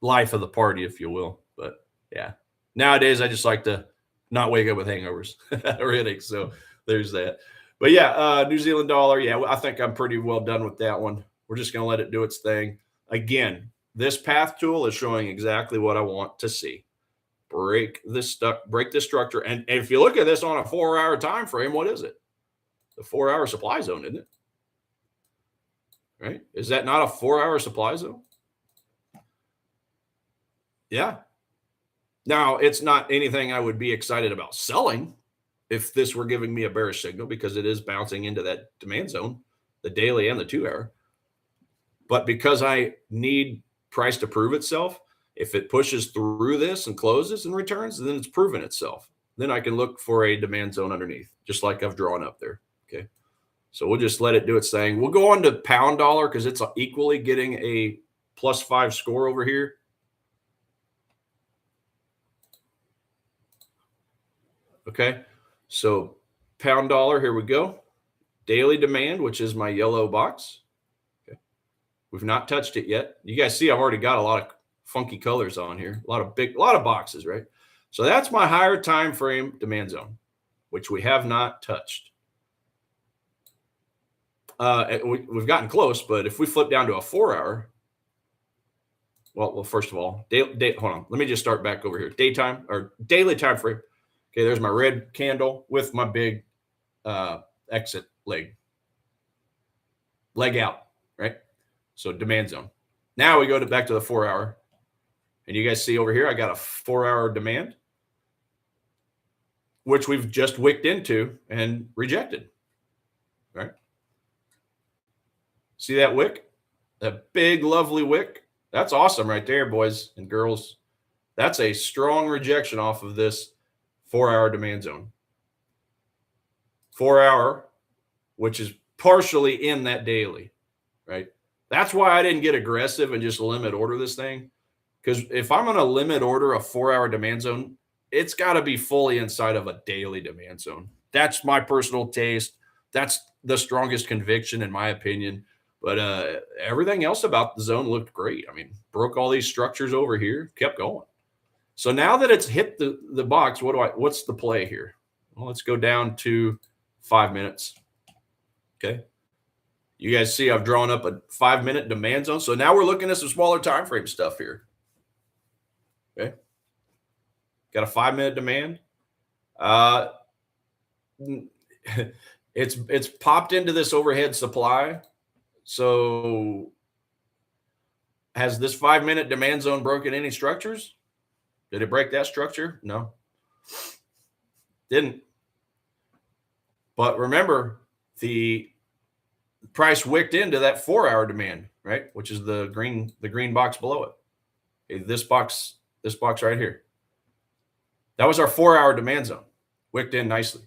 life of the party, if you will. But yeah, nowadays I just like to not wake up with hangovers or headaches. So there's that. But yeah, New Zealand dollar. Yeah, I think I'm pretty well done with that one. We're just going to let it do its thing. Again, this path tool is showing exactly what I want to see. Break this structure. And if you look at this on a 4-hour time frame, what is it? The 4-hour supply zone, isn't it? Right? Is that not a 4-hour supply zone? Yeah. Now, it's not anything I would be excited about selling if this were giving me a bearish signal, because it is bouncing into that demand zone, the daily and the 2-hour. But because I need price to prove itself, if it pushes through this and closes and returns, then it's proven itself. Then I can look for a demand zone underneath, just like I've drawn up there. Okay. So we'll just let it do its thing. We'll go on to pound dollar because it's equally getting a +5 score over here. Okay. So pound dollar, here we go. Daily demand, which is my yellow box. We've not touched it yet. You guys see I've already got a lot of funky colors on here. A lot of boxes, right? So that's my higher time frame demand zone, which we have not touched. We've gotten close, but if we flip down to a 4-hour, well, first of all, hold on. Let me just start back over here. Daytime or daily time frame. Okay, there's my red candle with my big exit leg out, right? So demand zone. Now we go back to the 4-hour. And you guys see over here, I got a 4-hour demand, which we've just wicked into and rejected. Right? See that wick? That big, lovely wick? That's awesome right there, boys and girls. That's a strong rejection off of this 4-hour demand zone. 4-hour, which is partially in that daily, right? That's why I didn't get aggressive and just limit order this thing. Because if I'm going to limit order a 4-hour demand zone, it's got to be fully inside of a daily demand zone. That's my personal taste. That's the strongest conviction, in my opinion. But everything else about the zone looked great. I mean, broke all these structures over here, kept going. So now that it's hit the box, what's the play here? Well, let's go down to 5 minutes. Okay. You guys see I've drawn up a 5-minute demand zone. So now we're looking at some smaller time frame stuff here. Okay. Got a 5-minute demand. It's popped into this overhead supply. So has this 5-minute demand zone broken any structures? Did it break that structure? No. Didn't. But remember, the price wicked into that 4-hour demand, right? Which is the green box below it. Okay, this box right here. That was our 4-hour demand zone. Wicked in nicely.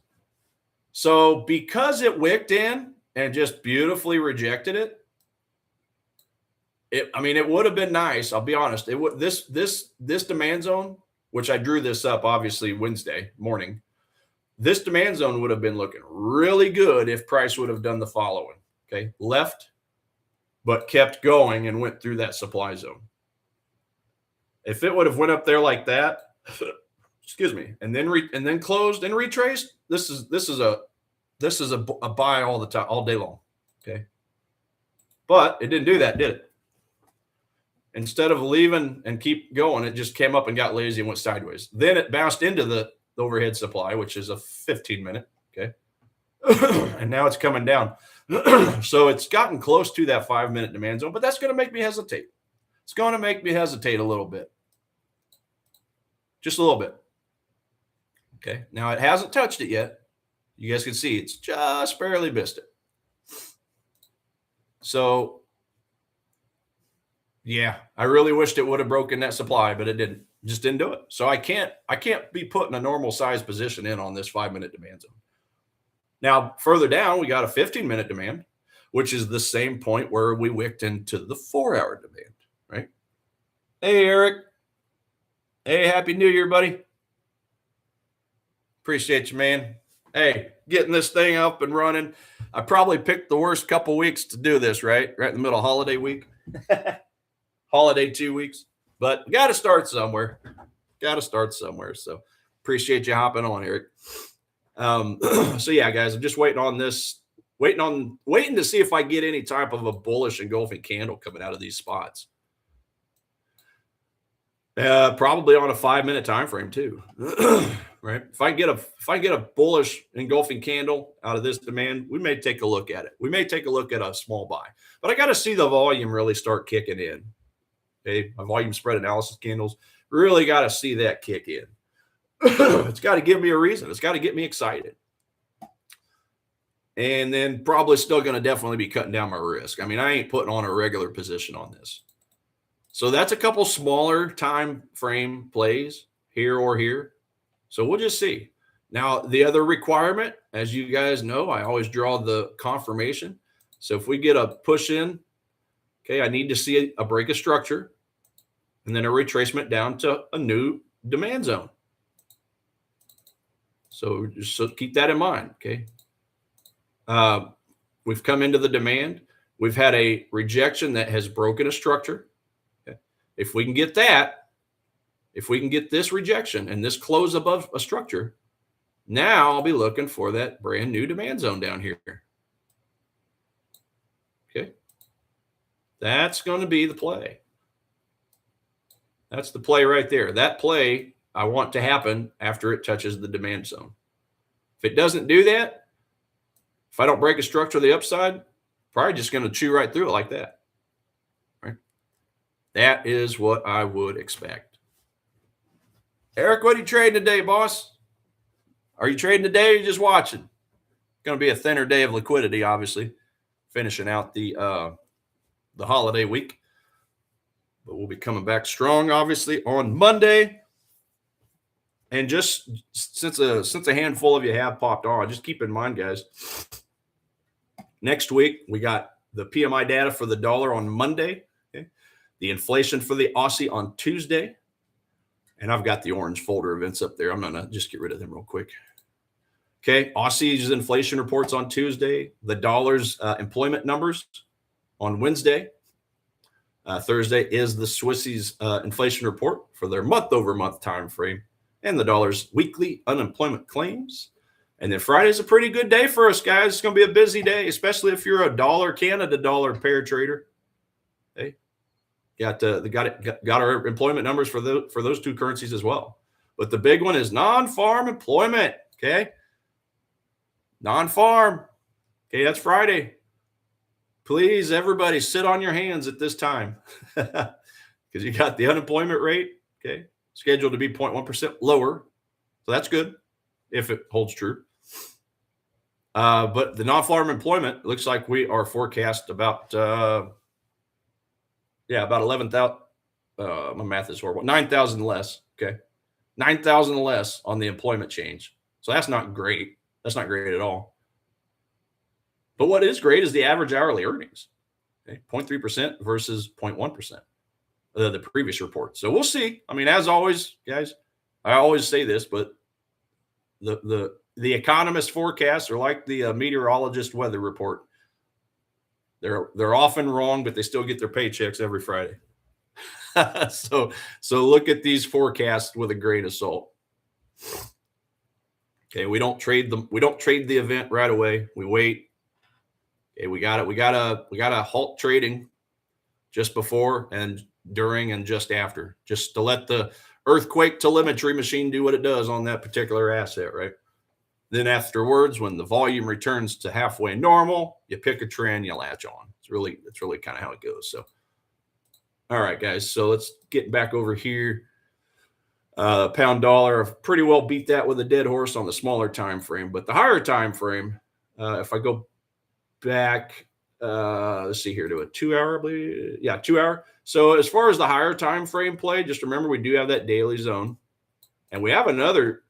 So because it wicked in and just beautifully rejected it, it would have been nice. I'll be honest. This demand zone which I drew this up obviously Wednesday morning, this demand zone would have been looking really good if price would have done the following. Okay, left, but kept going and went through that supply zone. If it would have went up there like that, excuse me, and then closed and retraced, this is a buy all the time, all day long. Okay, but it didn't do that, did it? Instead of leaving and keep going, it just came up and got lazy and went sideways. Then it bounced into the overhead supply, which is a 15-minute. Okay, and now it's coming down. So it's gotten close to that 5-minute demand zone, but that's going to make me hesitate. It's going to make me hesitate a little bit. Just a little bit. Okay. Now it hasn't touched it yet. You guys can see it's just barely missed it. So yeah, I really wished it would have broken that supply, but it didn't. Just didn't do it. So I can't be putting a normal size position in on this 5-minute demand zone. Now, further down, we got a 15-minute demand, which is the same point where we wicked into the 4-hour demand, right? Hey, Eric. Hey, Happy New Year, buddy. Appreciate you, man. Hey, getting this thing up and running. I probably picked the worst couple weeks to do this, right? Right in the middle of holiday week. Holiday 2 weeks. But got to start somewhere. So appreciate you hopping on, Eric. So yeah, guys, I'm just waiting on this, waiting to see if I get any type of a bullish engulfing candle coming out of these spots. Probably on a 5-minute time frame too. Right? If I get a bullish engulfing candle out of this demand, we may take a look at it. We may take a look at a small buy, but I got to see the volume really start kicking in. Okay, my volume spread analysis candles really got to see that kick in. It's got to give me a reason. It's got to get me excited. And then probably still going to definitely be cutting down my risk. I mean, I ain't putting on a regular position on this. So that's a couple smaller time frame plays here or here. So we'll just see. Now, the other requirement, as you guys know, I always draw the confirmation. So if we get a push in, okay, I need to see a break of structure and then a retracement down to a new demand zone. So just keep that in mind, okay? We've come into the demand. We've had a rejection that has broken a structure. Okay? If we can get that, if we can get this rejection and this close above a structure, now I'll be looking for that brand new demand zone down here. Okay. That's going to be the play. That's the play right there. That play I want to happen after it touches the demand zone. If it doesn't do that, if I don't break a structure to the upside, probably just going to chew right through it like that. Right? That is what I would expect. Eric, what are you trading today, boss? Are you trading today or are you just watching? It's going to be a thinner day of liquidity, obviously, finishing out the holiday week. But we'll be coming back strong, obviously, on Monday. And just since a handful of you have popped on, just keep in mind, guys, next week we got the PMI data for the dollar on Monday, okay? The inflation for the Aussie on Tuesday, and I've got the orange folder events up there. I'm going to just get rid of them real quick. Okay, Aussie's inflation reports on Tuesday, the dollar's employment numbers on Wednesday. Thursday is the Swissie's inflation report for their month-over-month time frame and the dollar's weekly unemployment claims. And then Friday's a pretty good day for us, guys. It's going to be a busy day, especially if you're a dollar Canada dollar pair trader. Okay, got our employment numbers for those two currencies as well. But the big one is non-farm employment. Okay, non-farm. Okay, that's Friday. Please, everybody, sit on your hands at this time because you got the unemployment rate, okay, scheduled to be 0.1% lower. So that's good if it holds true. But the non-farm employment looks like we are forecast about 11,000. My math is horrible. 9,000 less. Okay, 9,000 less on the employment change. So that's not great. That's not great at all. But what is great is the average hourly earnings, okay? 0.3% versus 0.1%, the previous report. So we'll see. I mean, as always, guys, I always say this, but the economist forecasts are like the meteorologist weather report. They're often wrong, but they still get their paychecks every Friday. so look at these forecasts with a grain of salt. Okay, we don't trade the event right away. We wait. Okay, we gotta halt trading just before and during and just after, just to let the earthquake telemetry machine do what it does on that particular asset, right? Then afterwards, when the volume returns to halfway normal, you pick a trend, you latch on. It's really kind of how it goes. So, all right, guys. So let's get back over here. Pound dollar, I've pretty well beat that with a dead horse on the smaller time frame, but the higher time frame, if I go back, let's see here to a 2 hour, I believe. Yeah, 2 hour. So as far as the higher time frame play, just remember we do have that daily zone, and we have another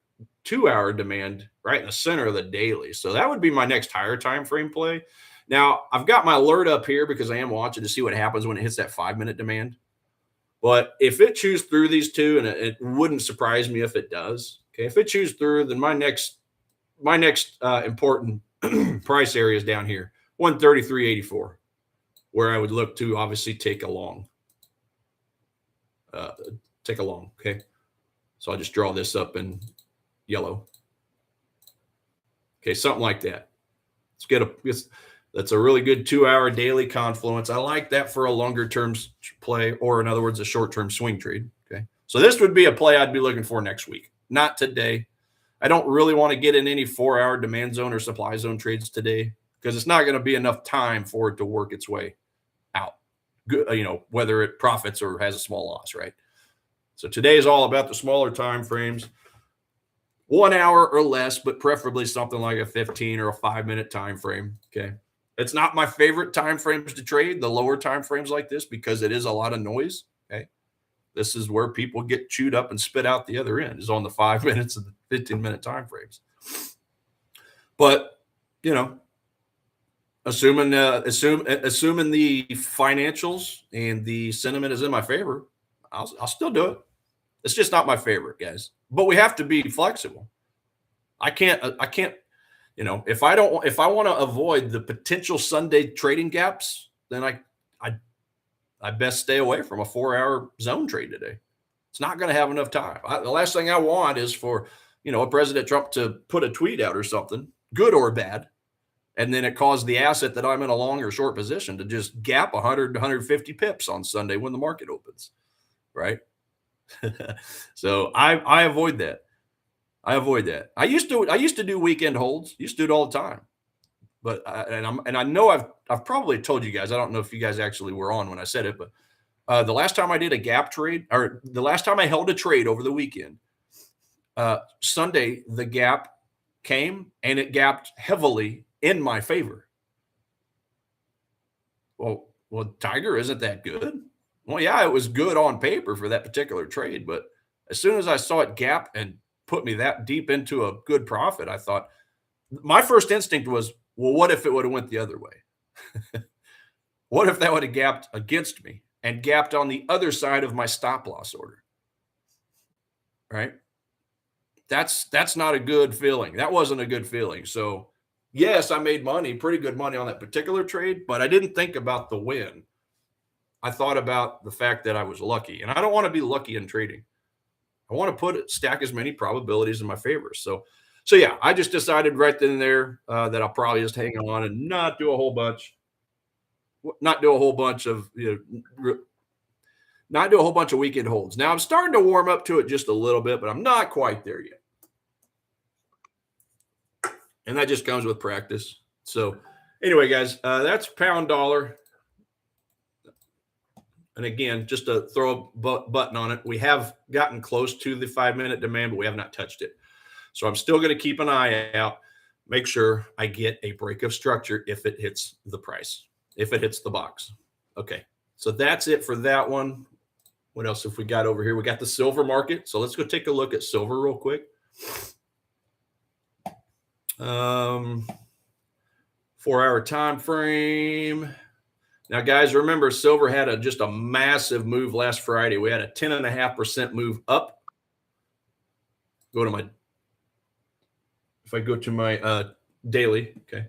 2 hour demand right in the center of the daily. So that would be my next higher time frame play. Now I've got my alert up here because I am watching to see what happens when it hits that 5 minute demand. But if it chews through these two, and it wouldn't surprise me if it does. Okay, if it chews through, then my next important price area is down here, 133.84, where I would look to obviously take a long. Okay, so I'll just draw this up in yellow. Okay, something like that. That's a really good 2 hour daily confluence. I like that for a longer term play, or in other words, a short term swing trade. Okay, so this would be a play I'd be looking for next week, not today. I don't really want to get in any 4 hour demand zone or supply zone trades today because it's not going to be enough time for it to work its way out. Good, whether it profits or has a small loss, right? So today is all about the smaller time frames, 1 hour or less, but preferably something like a 15 or a 5 minute time frame. Okay. It's not my favorite time frames to trade, the lower time frames like this, because it is a lot of noise. Okay. This is where people get chewed up and spit out the other end, is on the 5 minutes and the 15-minute time frames. But, assuming the financials and the sentiment is in my favor, I'll still do it. It's just not my favorite, guys. But we have to be flexible. I can't, if I want to avoid the potential Sunday trading gaps, then I best stay away from a 4 hour zone trade today. It's not going to have enough time. The last thing I want is for, President Trump to put a tweet out or something, good or bad, and then it caused the asset that I'm in a long or short position to just gap 100 to 150 pips on Sunday when the market opens, right? So I avoid that. I used to do weekend holds. Used to do it all the time. But I know I've probably told you guys. I don't know if you guys actually were on when I said it, but the last time I did a gap trade, or the last time I held a trade over the weekend, Sunday the gap came and it gapped heavily in my favor. Well, Tiger, isn't that good? Well, yeah, it was good on paper for that particular trade, but as soon as I saw it gap and put me that deep into a good profit, I thought, my first instinct was, well, what if it would have went the other way? What if that would have gapped against me and gapped on the other side of my stop loss order? Right? That's not a good feeling. That wasn't a good feeling. So yes, I made money, pretty good money on that particular trade, but I didn't think about the win. I thought about the fact that I was lucky, and I don't want to be lucky in trading. I want to stack as many probabilities in my favor. So yeah, I just decided right then and there that I'll probably just hang on and not do a whole bunch of not do a whole bunch of weekend holds. Now I'm starting to warm up to it just a little bit, but I'm not quite there yet. And that just comes with practice. So anyway, guys, that's pound dollar. And again, just to throw a button on it, we have gotten close to the 5 minute demand, but we have not touched it. So I'm still going to keep an eye out, make sure I get a break of structure if it hits the price, if it hits the box. Okay, so that's it for that one. What else have we got over here? We got the silver market. So let's go take a look at silver real quick. 4 hour time frame. Now, guys, remember, silver had just a massive move last Friday. We had a 10.5% move up. go to my, if I go to my daily, okay,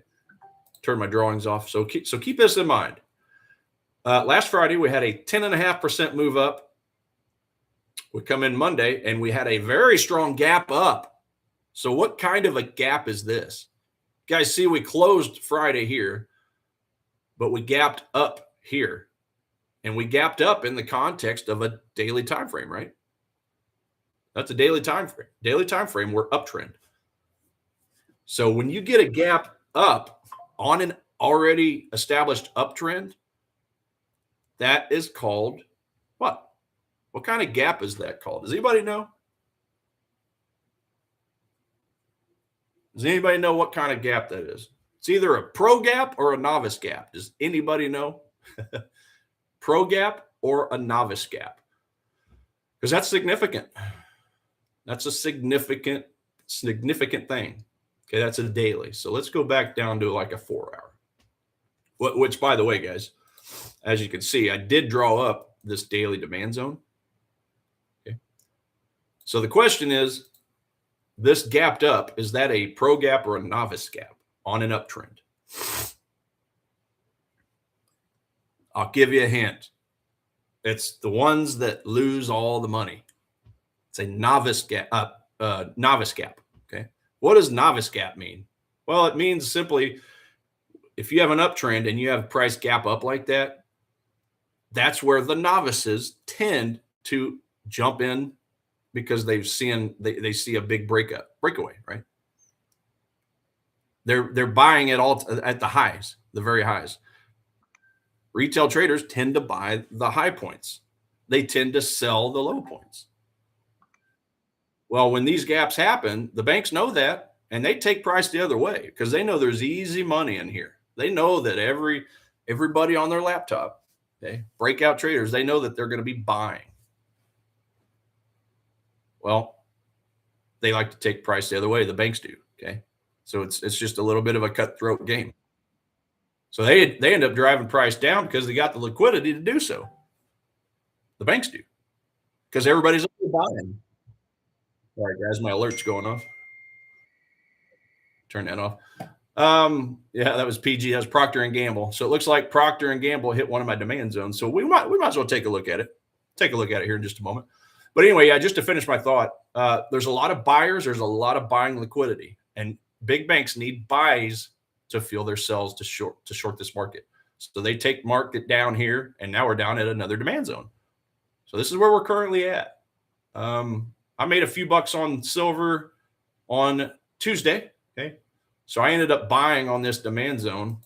turn my drawings off. So keep this in mind. Last Friday, we had a 10.5% move up. We come in Monday, and we had a very strong gap up. So what kind of a gap is this? Guys, see, we closed Friday here, but we gapped up here. And we gapped up in the context of a daily time frame, right? That's a daily time frame. Daily time frame, we're uptrend. So when you get a gap up on an already established uptrend, that is called what? What kind of gap is that called? Does anybody know? Does anybody know what kind of gap that is? It's either a pro gap or a novice gap. Does anybody know? Pro gap or a novice gap? Because that's significant. That's a significant thing. Okay, that's a daily. So let's go back down to like a 4-hour. Which, by the way, guys, as you can see, I did draw up this daily demand zone. Okay. So the question is, this gapped up, is that a pro gap or a novice gap on an uptrend? I'll give you a hint. It's the ones that lose all the money. It's a novice gap. Novice gap. Okay. What does novice gap mean? Well, it means simply if you have an uptrend and you have price gap up like that, that's where the novices tend to jump in because they see a big breakaway, right? They're buying it all at the highs, the very highs. Retail traders tend to buy the high points. They tend to sell the low points. Well, when these gaps happen, the banks know that, and they take price the other way because they know there's easy money in here. They know that everybody on their laptop, okay, breakout traders, they know that they're going to be buying. Well, they like to take price the other way. The banks do, okay? So it's just a little bit of a cutthroat game. So they end up driving price down because they got the liquidity to do so. The banks do because everybody's buying. All right, guys, my alert's going off. Turn that off. Yeah, that was PG. That was Procter and Gamble. So it looks like Procter and Gamble hit one of my demand zones. So we might as well take a look at it. Take a look at it here in just a moment. But anyway, yeah, just to finish my thought, there's a lot of buyers. There's a lot of buying liquidity, and big banks need buys to fuel their sells to short this market. So they take market down here, and now we're down at another demand zone. So this is where we're currently at. I made a few bucks on silver on Tuesday. Okay. So I ended up buying on this demand zone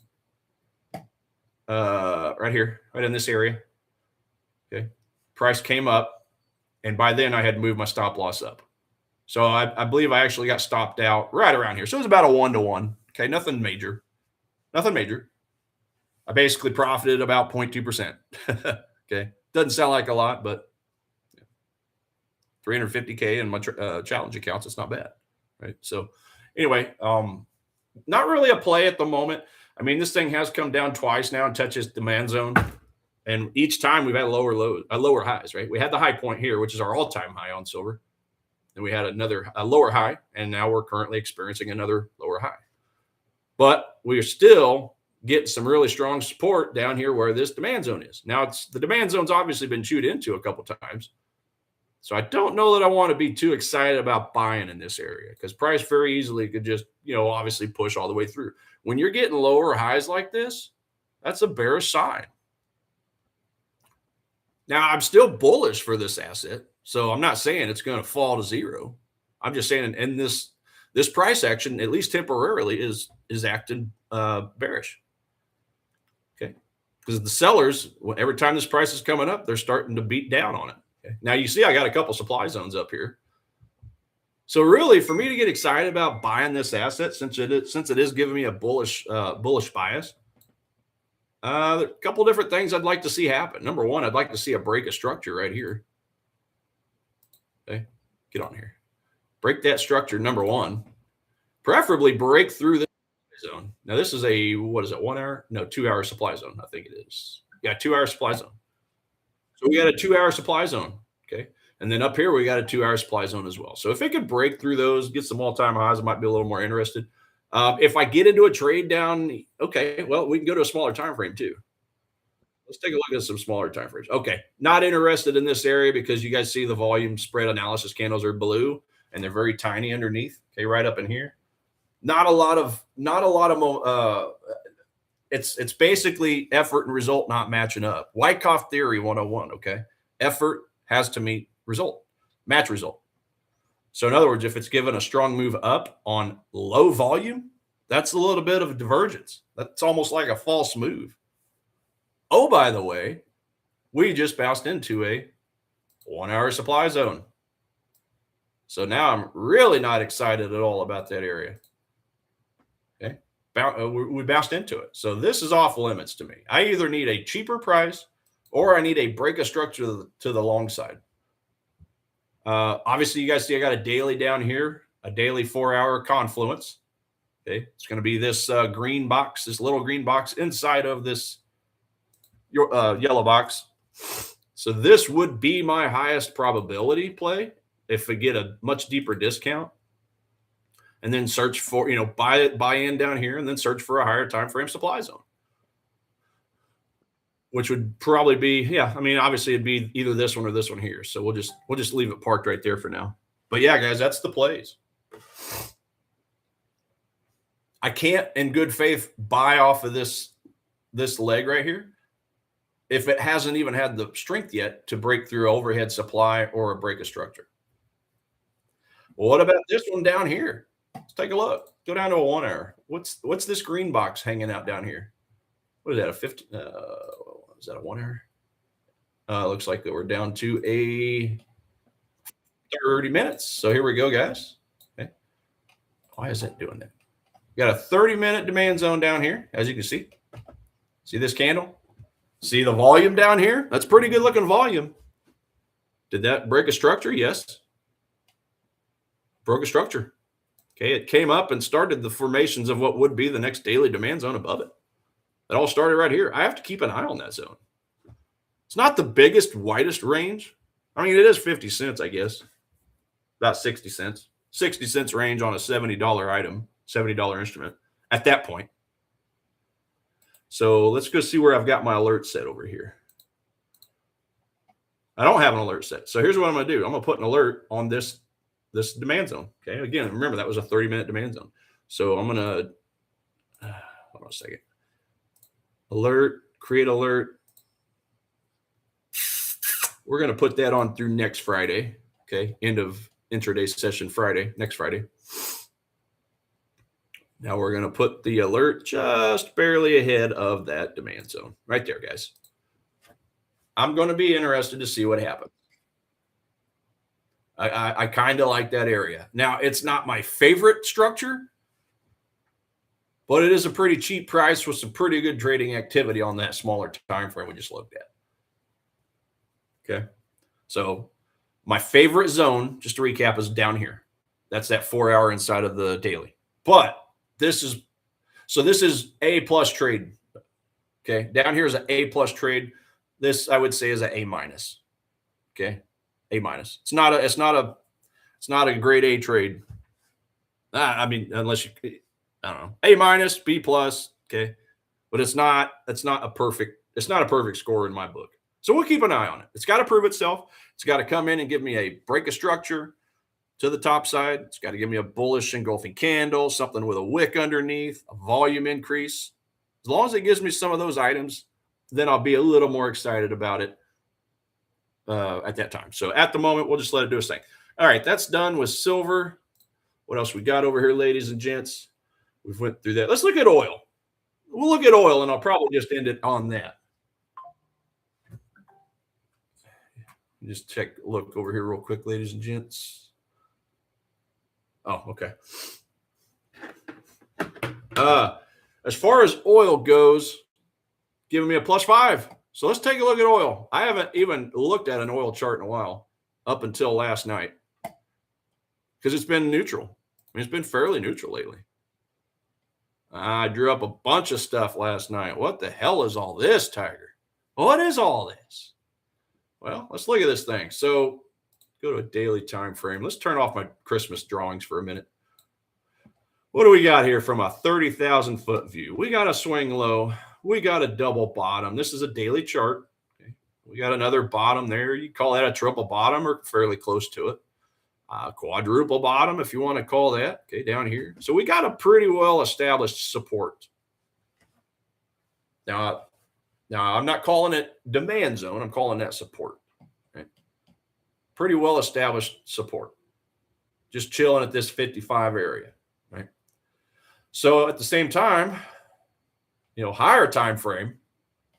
right here, right in this area. Okay. Price came up, and by then I had moved my stop loss up. So I believe I actually got stopped out right around here. So it was about a 1-to-1. Okay. Nothing major. Nothing major. I basically profited about 0.2%. Okay. Doesn't sound like a lot, but 350K in my challenge accounts, it's not bad, right? So anyway, not really a play at the moment. I mean, this thing has come down twice now and touches demand zone, and each time we've had lower highs, right? We had the high point here, which is our all-time high on silver, and we had a lower high, and now we're currently experiencing another lower high. But we're still getting some really strong support down here where this demand zone is. Now, the demand zone's obviously been chewed into a couple times. So I don't know that I want to be too excited about buying in this area because price very easily could just, obviously push all the way through. When you're getting lower highs like this, that's a bearish sign. Now, I'm still bullish for this asset. So I'm not saying it's going to fall to zero. I'm just saying in this price action, at least temporarily, is acting bearish. Okay. Because the sellers, every time this price is coming up, they're starting to beat down on it. Okay. Now you see I got a couple supply zones up here. So really, for me to get excited about buying this asset, since it is giving me a bullish bias, a couple different things I'd like to see happen. Number one, I'd like to see a break of structure right here. Okay, get on here. Break that structure, number one. Preferably break through the zone. Now this is a, what is it, 1 hour? No, 2 hour supply zone, I think it is. Yeah, 2 hour supply zone. So we got a 2 hour supply zone. Okay. And then up here, we got a 2-hour supply zone as well. So if it could break through those, get some all-time highs, I might be a little more interested. If I get into a trade down, okay, well, we can go to a smaller time frame too. Let's take a look at some smaller time frames. Okay, not interested in this area because you guys see the volume spread analysis candles are blue and they're very tiny underneath. Okay, right up in here. Not a lot of it's basically effort and result not matching up. Wyckoff theory 101. Okay, effort has to meet result, match result. So in other words, if it's given a strong move up on low volume, that's a little bit of a divergence. That's almost like a false move. Oh, by the way, we just bounced into a 1-hour supply zone. So now I'm really not excited at all about that area. Okay. We bounced into it. So this is off limits to me. I either need a cheaper price or I need a break of structure to the long side. Obviously, you guys see I got a daily down here, a daily 4-hour confluence. Okay. It's going to be this green box, this little green box inside of this yellow box. So this would be my highest probability play if we get a much deeper discount, and then search for, buy in down here and then search for a higher time frame supply zone, which would probably be, obviously it'd be either this one or this one here. So we'll just leave it parked right there for now. But yeah, guys, that's the plays. I can't in good faith buy off of this leg right here if it hasn't even had the strength yet to break through overhead supply or a break of structure. Well, what about this one down here? Let's take a look. Go down to a 1-hour. What's this green box hanging out down here? What is that? A 50? Is that a 1-hour? Looks like that we're down to a 30 minutes. So here we go, guys. Okay. Why is that doing that? We got a 30-minute demand zone down here, as you can see. See this candle? See the volume down here? That's pretty good looking volume. Did that break a structure? Yes. Broke a structure. Okay, it came up and started the formations of what would be the next daily demand zone above it. It all started right here. I have to keep an eye on that zone. It's not the biggest, widest range. I mean, it is 50 cents, I guess. About 60 cents. 60 cents range on a $70 item, $70 instrument at that point. So let's go see where I've got my alert set over here. I don't have an alert set. So here's what I'm going to do. I'm going to put an alert on this demand zone. Okay. Again, remember that was a 30-minute demand zone. So I'm going to, hold on a second. Alert, create alert. We're going to put that on through next Friday. Okay. End of intraday session Friday, next Friday. Now we're going to put the alert just barely ahead of that demand zone right there, guys. I'm going to be interested to see what happens. I kind of like that area. Now, it's not my favorite structure, but it is a pretty cheap price with some pretty good trading activity on that smaller time frame we just looked at. Okay. So my favorite zone, just to recap, is down here. That's that 4-hour inside of the daily. But this is A plus trade. Okay. Down here is an A plus trade. This I would say is an A minus. Okay. A minus. It's not a grade A trade. I mean, unless you, I don't know, A minus, B plus. Okay. But it's not a perfect score in my book. So we'll keep an eye on it. It's got to prove itself. It's got to come in and give me a break of structure to the top side. It's got to give me a bullish engulfing candle, something with a wick underneath, a volume increase. As long as it gives me some of those items, then I'll be a little more excited about it at that time. So at the moment, we'll just let it do its thing. All right, that's done with silver. What else we got over here, ladies and gents? We've went through that. Let's look at oil. We'll look at oil, and I'll probably just end it on that. Just look over here real quick, ladies and gents. Oh, okay. As far as oil goes, giving me a +5. So let's take a look at oil. I haven't even looked at an oil chart in a while up until last night because it's been neutral. I mean, it's been fairly neutral lately. I drew up a bunch of stuff last night. What the hell is all this, Tiger? What is all this? Well, let's look at this thing. So go to a daily time frame. Let's turn off my Christmas drawings for a minute. What do we got here from a 30,000 foot view? We got a swing low. We got a double bottom. This is a daily chart. Okay. We got another bottom there. You call that a triple bottom or fairly close to it. Quadruple bottom, if you want to call that. Okay, down here. So we got a pretty well established support. Now I'm not calling it demand zone. I'm calling that support. Right? Pretty well established support. Just chilling at this 55 area. Right. So at the same time, higher time frame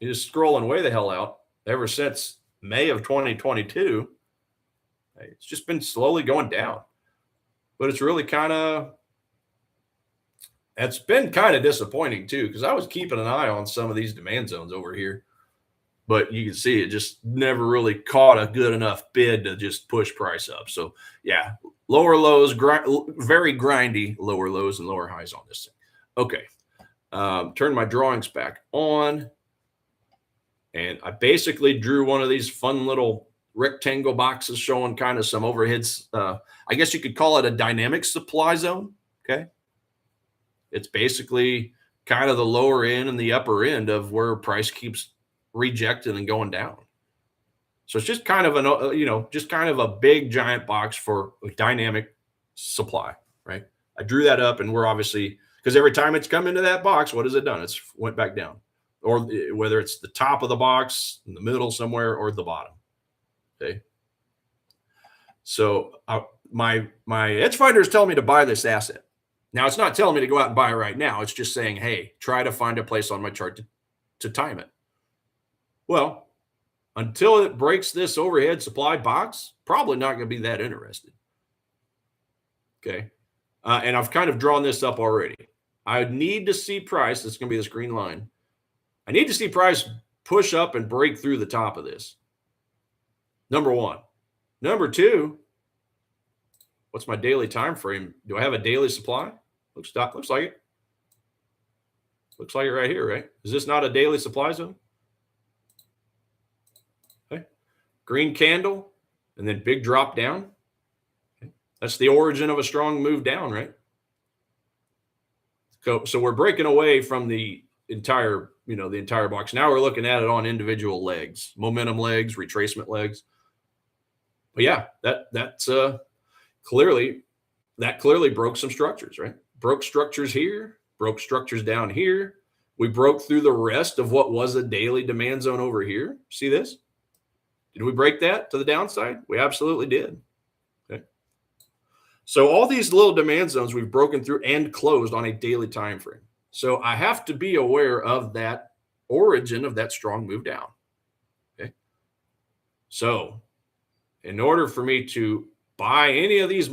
is scrolling way the hell out ever since May of 2022. It's just been slowly going down, but it's really it's been kind of disappointing too, because I was keeping an eye on some of these demand zones over here, but you can see it just never really caught a good enough bid to just push price up. So yeah, lower lows, very grindy lower lows and lower highs on this thing. Okay. Turn my drawings back on, and I basically drew one of these fun little rectangle boxes showing kind of some overheads. I guess you could call it a dynamic supply zone. Okay. It's basically kind of the lower end and the upper end of where price keeps rejecting and going down. So it's just kind of a big giant box for a dynamic supply, right? I drew that up, and we're obviously, because every time it's come into that box, what has it done? It's went back down, or whether it's the top of the box, in the middle somewhere, or the bottom. Okay. So my edge finder is telling me to buy this asset. Now it's not telling me to go out and buy it right now. It's just saying, hey, try to find a place on my chart to time it. Well, until it breaks this overhead supply box, probably not going to be that interested. Okay. And I've kind of drawn this up already. I need to see price. That's going to be this green line. I need to see price push up and break through the top of this. Number one. Number two, what's my daily time frame? Do I have a daily supply? Looks like it. Looks like it right here, right? Is this not a daily supply zone? Okay. Green candle and then big drop down. Okay. That's the origin of a strong move down, right? So we're breaking away from the entire box. Now we're looking at it on individual legs, momentum legs, retracement legs. But yeah, that clearly broke some structures, right? Broke structures here, broke structures down here. We broke through the rest of what was a daily demand zone over here. See this? Did we break that to the downside? We absolutely did. Okay. So all these little demand zones we've broken through and closed on a daily time frame. So I have to be aware of that origin of that strong move down. Okay. So in order for me to buy any of these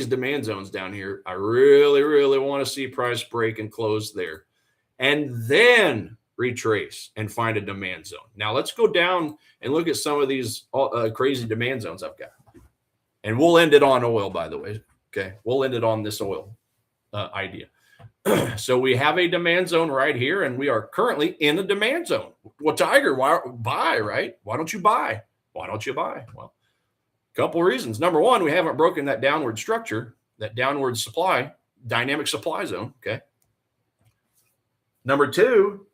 demand zones down here, I really, really want to see price break and close there, and then retrace and find a demand zone. Now let's go down and look at some of these crazy demand zones I've got, and we'll end it on oil, by the way. Okay, we'll end it on this oil idea. So we have a demand zone right here, and we are currently in a demand zone. Well, Tiger, why buy, right? Why don't you buy? Why don't you buy? Well, couple of reasons. Number one, we haven't broken that downward structure, that downward supply, dynamic supply zone. Okay. Number two,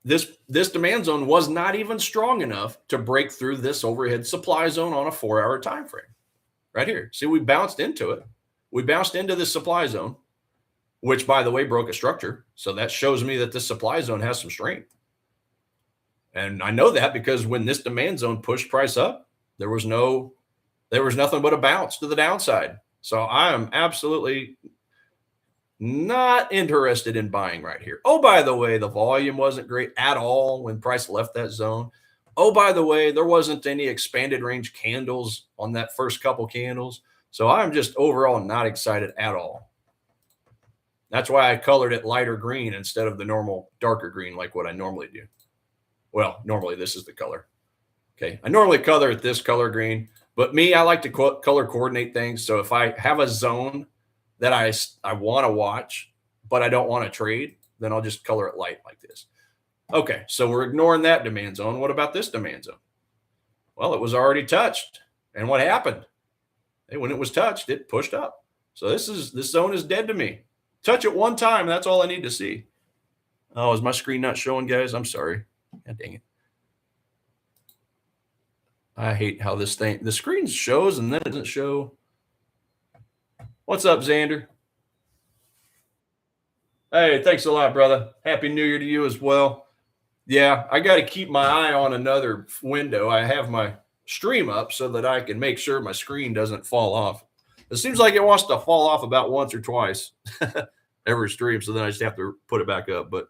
this demand zone was not even strong enough to break through this overhead supply zone on a 4-hour time frame. Right here. See, we bounced into it. We bounced into this supply zone, which, by the way, broke a structure. So that shows me that this supply zone has some strength. And I know that because when this demand zone pushed price up, there was nothing but a bounce to the downside. So I am absolutely not interested in buying right here. Oh, by the way, the volume wasn't great at all when price left that zone. Oh, by the way, there wasn't any expanded range candles on that first couple candles. So I'm just overall not excited at all. That's why I colored it lighter green instead of the normal darker green like what I normally do. Well, normally this is the color. Okay, I normally color it this color green, but I like to color coordinate things. So if I have a zone that I want to watch, but I don't want to trade, then I'll just color it light like this. Okay, so we're ignoring that demand zone. What about this demand zone? Well, it was already touched. And what happened? Hey, when it was touched, it pushed up. So this zone is dead to me. Touch it one time, that's all I need to see. Oh, is my screen not showing, guys? I'm sorry. God dang it. I hate how the screen shows and then it doesn't show. What's up, Xander? Hey, thanks a lot, brother. Happy New Year to you as well. Yeah, I got to keep my eye on another window. I have my stream up so that I can make sure my screen doesn't fall off. It seems like it wants to fall off about once or twice every stream, so then I just have to put it back up. But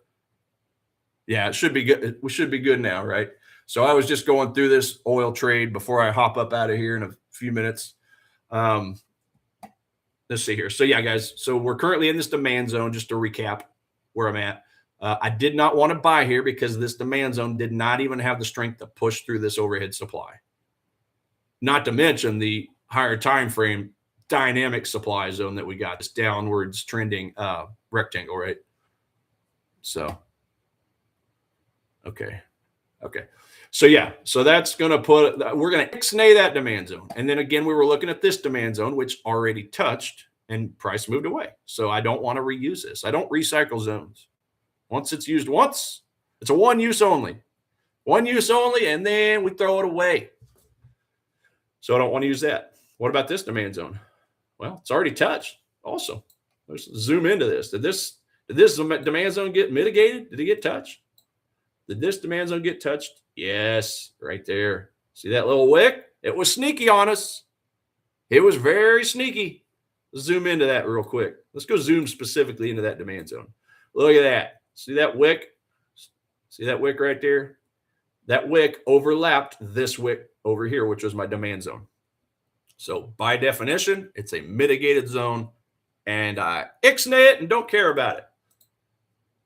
yeah, it should be good. We should be good now, right? So I was just going through this oil trade before I hop up out of here in a few minutes. Let's see here. So yeah, guys. So we're currently in this demand zone. Just to recap where I'm at. I did not want to buy here because this demand zone did not even have the strength to push through this overhead supply. Not to mention the higher time frame dynamic supply zone that we got, this downwards trending rectangle, right? So, okay. So yeah, so that's going to we're going to ixnay that demand zone. And then again, we were looking at this demand zone, which already touched and price moved away. So I don't want to reuse this. I don't recycle zones. Once it's used once, it's a one use only, and then we throw it away. So I don't want to use that. What about this demand zone? Well, it's already touched also. Let's zoom into this. Did this demand zone get mitigated? Did it get touched? Did this demand zone get touched? Yes, right there. See that little wick? It was sneaky on us. It was very sneaky. Let's zoom into that real quick. Let's go zoom specifically into that demand zone. Look at that. See that wick? See that wick right there? That wick overlapped this wick over here, which was my demand zone. So by definition, it's a mitigated zone, and I ixnay it and don't care about it.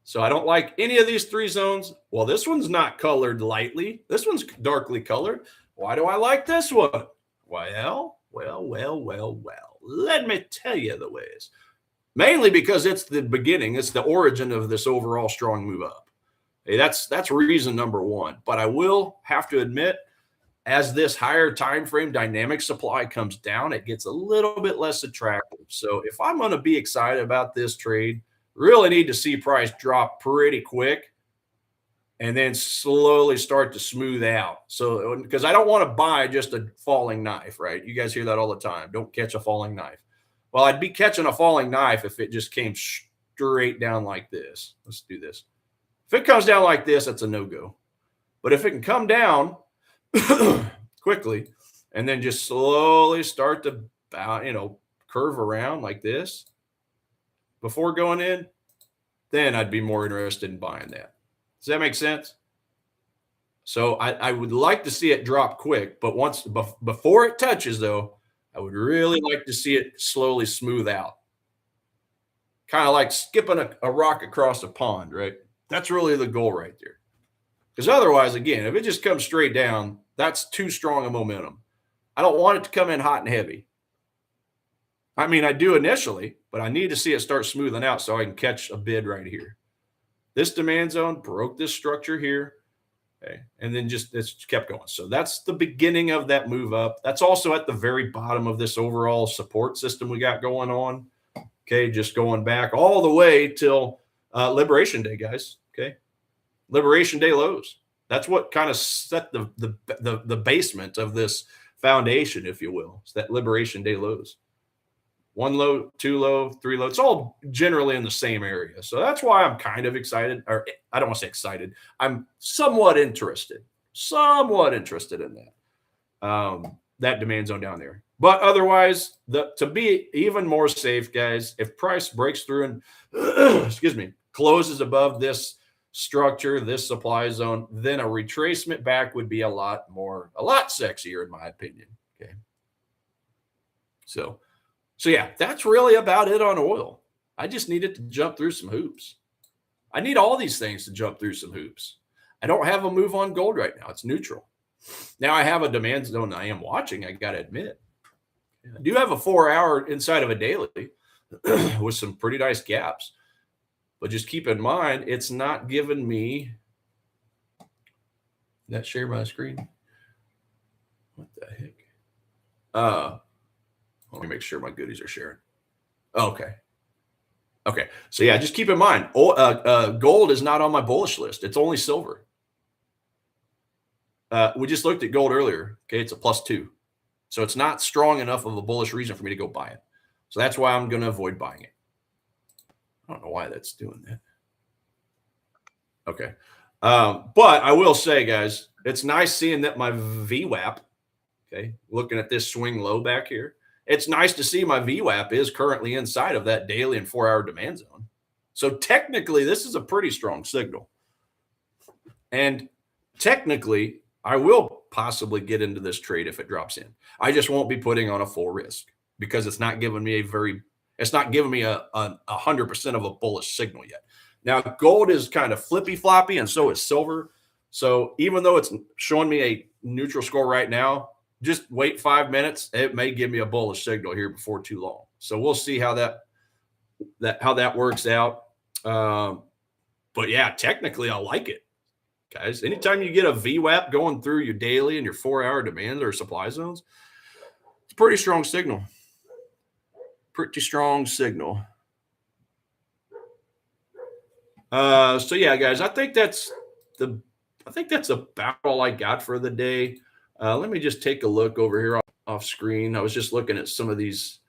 So I don't like any of these three zones. Well, this one's not colored lightly. This one's darkly colored. Why do I like this one? Well. Let me tell you the ways. Mainly because it's the beginning. It's the origin of this overall strong move up. Hey, that's reason number one. But I will have to admit, as this higher time frame dynamic supply comes down, it gets a little bit less attractive. So if I'm going to be excited about this trade, really need to see price drop pretty quick and then slowly start to smooth out. So, because I don't want to buy just a falling knife, right? You guys hear that all the time. Don't catch a falling knife. Well, I'd be catching a falling knife if it just came straight down like this. Let's do this. If it comes down like this, that's a no-go. But if it can come down quickly and then just slowly start to, curve around like this before going in, then I'd be more interested in buying that. Does that make sense? So I would like to see it drop quick, but before it touches, though, I would really like to see it slowly smooth out. Kind of like skipping a rock across a pond, right? That's really the goal right there. Because otherwise, again, if it just comes straight down, that's too strong a momentum. I don't want it to come in hot and heavy. I mean, I do initially, but I need to see it start smoothing out so I can catch a bid right here. This demand zone broke this structure here. Okay. And then it's kept going. So that's the beginning of that move up. That's also at the very bottom of this overall support system we got going on. Okay. Just going back all the way till Liberation Day, guys. Okay. Liberation Day lows. That's what kind of set the basement of this foundation, if you will. It's that Liberation Day lows. 1 low, 2 low, 3 low. It's all generally in the same area. So that's why I'm kind of excited, or I don't want to say excited. I'm somewhat interested in that, that demand zone down there. But otherwise, to be even more safe, guys, if price breaks through and, closes above this structure, this supply zone, then a retracement back would be a lot sexier in my opinion. Okay. So yeah, that's really about it on oil. I just need it to jump through some hoops. I need all these things to jump through some hoops. I don't have a move on gold right now. It's neutral. Now I have a demand zone I am watching, I got to admit. I do have a 4-hour inside of a daily with some pretty nice gaps. But just keep in mind, it's not giving me that share my screen. What the heck? Let me make sure my goodies are sharing. Okay. Okay. So yeah, just keep in mind, gold is not on my bullish list. It's only silver. We just looked at gold earlier. Okay, it's a +2. So it's not strong enough of a bullish reason for me to go buy it. So that's why I'm going to avoid buying it. I don't know why that's doing that. Okay. But I will say, guys, it's nice seeing that my VWAP, okay, looking at this swing low back here, it's nice to see my VWAP is currently inside of that daily and 4-hour demand zone. So technically, this is a pretty strong signal. And technically, I will possibly get into this trade if it drops in. I just won't be putting on a full risk because it's not giving me it's not giving me a 100% of a bullish signal yet. Now, gold is kind of flippy floppy, and so is silver. So even though it's showing me a neutral score right now, just wait 5 minutes. It may give me a bullish signal here before too long. So we'll see how that works out. But yeah, technically, I like it, guys. Anytime you get a VWAP going through your daily and your 4-hour demand or supply zones, it's a pretty strong signal. Pretty strong signal. So yeah, guys, I think that's about all I got for the day. Let me just take a look over here off screen. I was just looking at some of these,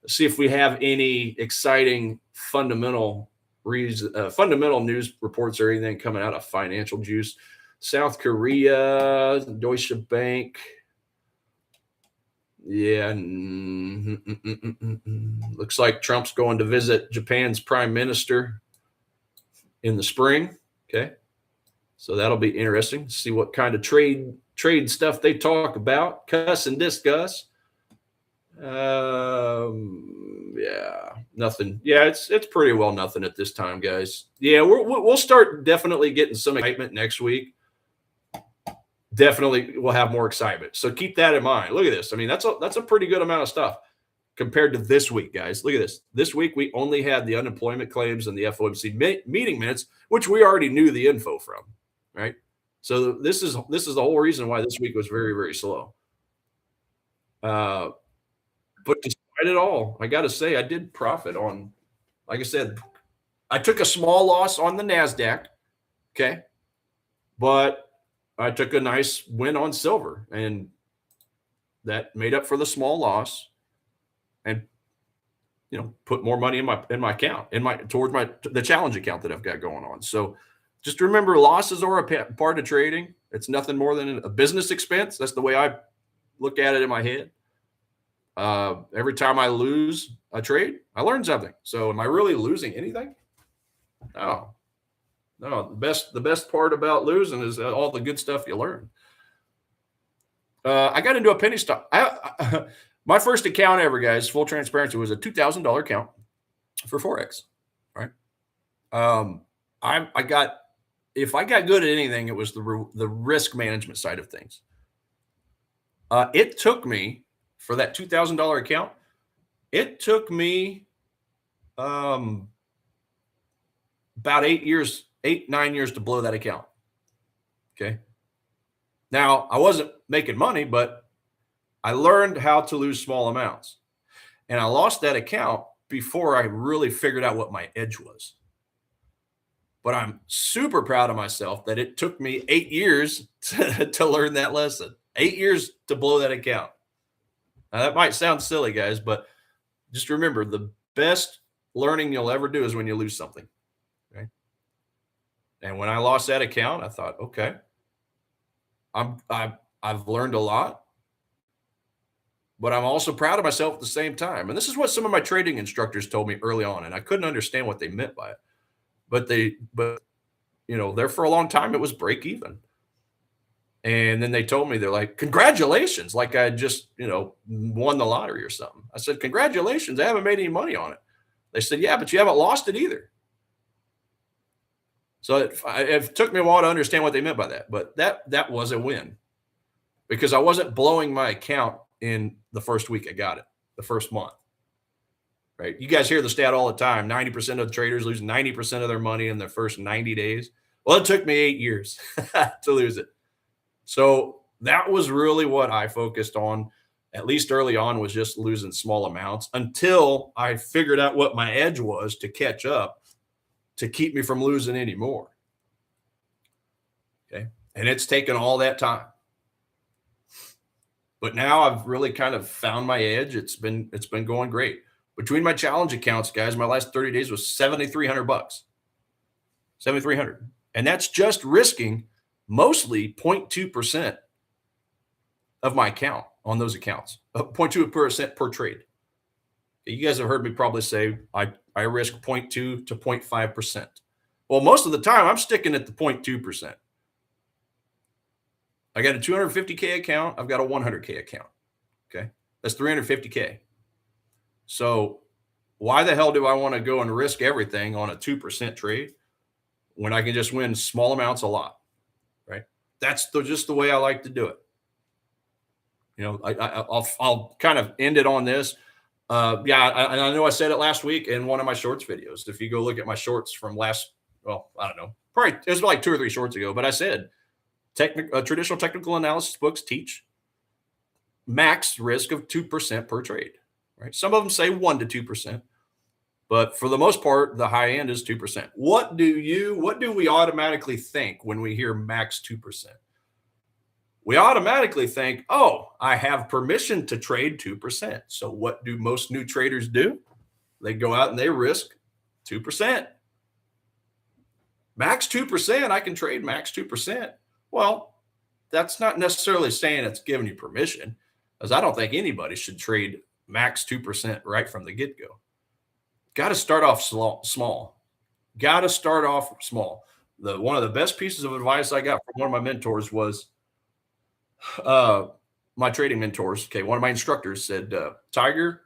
see if we have any exciting fundamental news reports or anything coming out of Financial Juice. South Korea, Deutsche Bank. Yeah. Looks like Trump's going to visit Japan's prime minister in the spring. Okay. So that'll be interesting to see what kind of trade stuff they talk about, cuss and discuss. Yeah, nothing. Yeah, it's pretty well nothing at this time, guys. Yeah, we'll start definitely getting some excitement next week. Definitely we'll have more excitement. So keep that in mind. Look at this. I mean, that's a pretty good amount of stuff compared to this week, guys. Look at this. This week we only had the unemployment claims and the FOMC meeting minutes, which we already knew the info from, right? So this is the whole reason why this week was very, very slow. But despite it all, I got to say I did profit on, like I said, I took a small loss on the NASDAQ, okay? But I took a nice win on silver, and that made up for the small loss, and put more money in my account, towards the challenge account that I've got going on. So just remember, losses are a part of trading. It's nothing more than a business expense. That's the way I look at it in my head. Every time I lose a trade, I learn something. So am I really losing anything? No. The best part about losing is all the good stuff you learn. I got into a penny stock. My first account ever, guys, full transparency, was a $2,000 account for Forex. Right. If I got good at anything, it was the risk management side of things. It took me, for that $2,000 account, it took me about 9 years to blow that account. Okay. Now, I wasn't making money, but I learned how to lose small amounts. And I lost that account before I really figured out what my edge was. But I'm super proud of myself that it took me 8 years to learn that lesson. 8 years to blow that account. Now, that might sound silly, guys, but just remember, the best learning you'll ever do is when you lose something. Okay. And when I lost that account, I thought, okay, I've learned a lot, but I'm also proud of myself at the same time. And this is what some of my trading instructors told me early on, and I couldn't understand what they meant by it. But there for a long time, it was break even. And then they told me, they're like, congratulations, like I just, won the lottery or something. I said, congratulations, I haven't made any money on it. They said, yeah, but you haven't lost it either. So it took me a while to understand what they meant by that. But that was a win, because I wasn't blowing my account in the first week I got it, the first month. Right? You guys hear the stat all the time. 90% of the traders lose 90% of their money in their first 90 days. Well, it took me 8 years to lose it. So that was really what I focused on. at least early on, was just losing small amounts until I figured out what my edge was to catch up to keep me from losing any more. Okay. And it's taken all that time. But now I've really kind of found my edge. It's been going great. Between my challenge accounts, guys, my last 30 days was $7,300. 7,300. And that's just risking mostly 0.2% of my account on those accounts. 0.2% per trade. You guys have heard me probably say I risk 0.2 to 0.5%. Well, most of the time I'm sticking at the 0.2%. I got a 250K account. I've got a 100K account. Okay. That's 350K. So why the hell do I want to go and risk everything on a 2% trade when I can just win small amounts a lot? Right. That's just the way I like to do it. You know, I'll kind of end it on this. I know I said it last week in one of my shorts videos. If you go look at my shorts from last, well, I don't know, probably it was like 2 or 3 shorts ago, but I said traditional technical analysis books teach max risk of 2% per trade, right? Some of them say 1 to 2%, but for the most part, the high end is 2%. What do we automatically think when we hear max 2%? We automatically think, oh, I have permission to trade 2%. So what do most new traders do? They go out and they risk 2%. Max 2%, I can trade max 2%. Well, that's not necessarily saying it's giving you permission, because I don't think anybody should trade max 2% right from the get-go. Got to start off small. Got to start off small. One of the best pieces of advice I got from one of my mentors was my trading mentors. Okay, one of my instructors said, Tiger,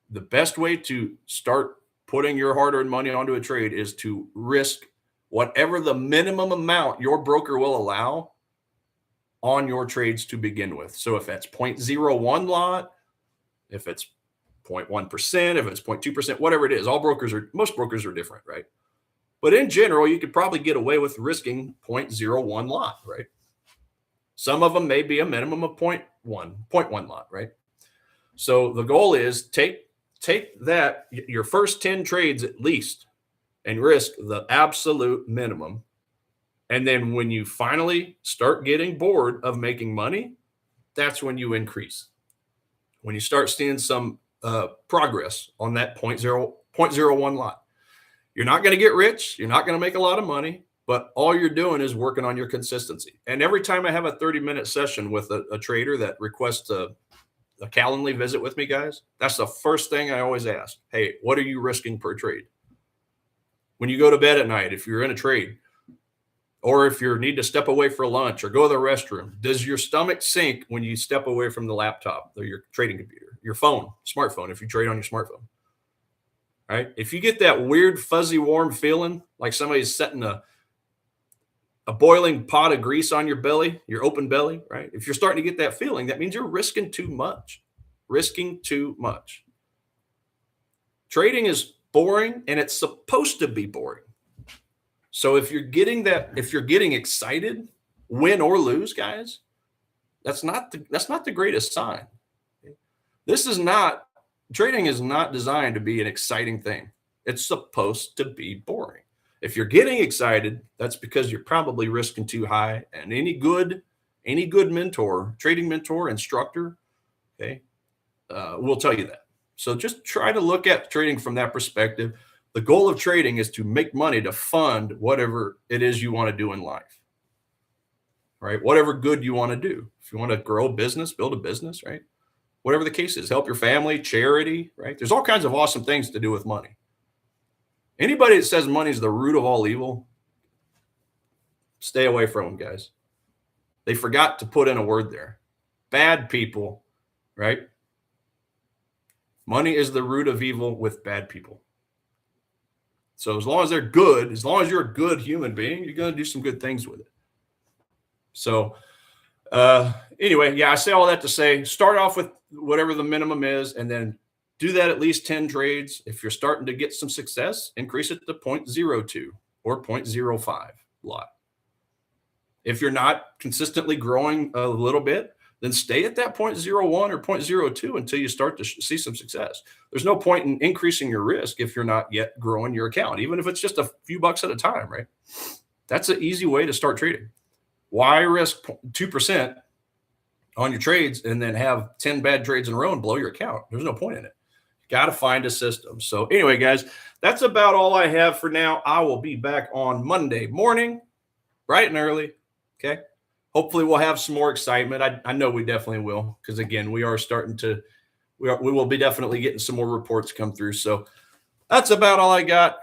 the best way to start putting your hard-earned money onto a trade is to risk whatever the minimum amount your broker will allow on your trades to begin with. So if that's 0.01 lot, if it's 0.1%, if it's 0.2%, whatever it is, most brokers are different, right? But in general, you could probably get away with risking 0.01 lot, right? Some of them may be a minimum of 0.1 lot, right? So the goal is take that, your first 10 trades at least, and risk the absolute minimum. And then when you finally start getting bored of making money, that's when you increase. When you start seeing some progress on that 0.01 lot. You're not going to get rich. You're not going to make a lot of money, but all you're doing is working on your consistency. And every time I have a 30-minute session with a trader that requests a Calendly visit with me, guys, that's the first thing I always ask. Hey, what are you risking per trade? When you go to bed at night, if you're in a trade, or if you need to step away for lunch or go to the restroom, does your stomach sink when you step away from the laptop or your trading computer, your phone, smartphone, if you trade on your smartphone? Right? If you get that weird, fuzzy, warm feeling, like somebody's setting a boiling pot of grease on your belly, your open belly, right? If you're starting to get that feeling, that means you're risking too much. Risking too much. Trading is boring, and it's supposed to be boring. So if you're getting excited, win or lose, guys, that's not the greatest sign. Trading is not designed to be an exciting thing. It's supposed to be boring. If you're getting excited, that's because you're probably risking too high. And any good mentor, trading mentor, instructor, okay, will tell you that. So just try to look at trading from that perspective. The goal of trading is to make money to fund whatever it is you want to do in life, right? Whatever good you want to do. If you want to grow a business, build a business, right? Whatever the case is, help your family, charity, right? There's all kinds of awesome things to do with money. Anybody that says money is the root of all evil, stay away from them, guys. They forgot to put in a word there. Bad people, right? Money is the root of evil with bad people. So as long as they're good, as long as you're a good human being, you're going to do some good things with it. So anyway, yeah, I say all that to say, start off with whatever the minimum is, and then do that at least 10 trades. If you're starting to get some success, increase it to 0.02 or 0.05 lot. If you're not consistently growing a little bit, then stay at that 0.01 or 0.02 until you start to see some success. There's no point in increasing your risk if you're not yet growing your account, even if it's just a few bucks at a time, right? That's an easy way to start trading. Why risk 2% on your trades and then have 10 bad trades in a row and blow your account? There's no point in it. Got to find a system. So anyway, guys, that's about all I have for now. I will be back on Monday morning, bright and early. Okay. Hopefully we'll have some more excitement. I know we definitely will, because again, we are starting to, we will be definitely getting some more reports come through. So that's about all I got.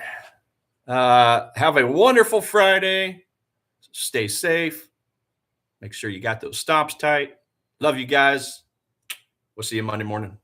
Have a wonderful Friday. Stay safe. Make sure you got those stops tight. Love you guys. We'll see you Monday morning.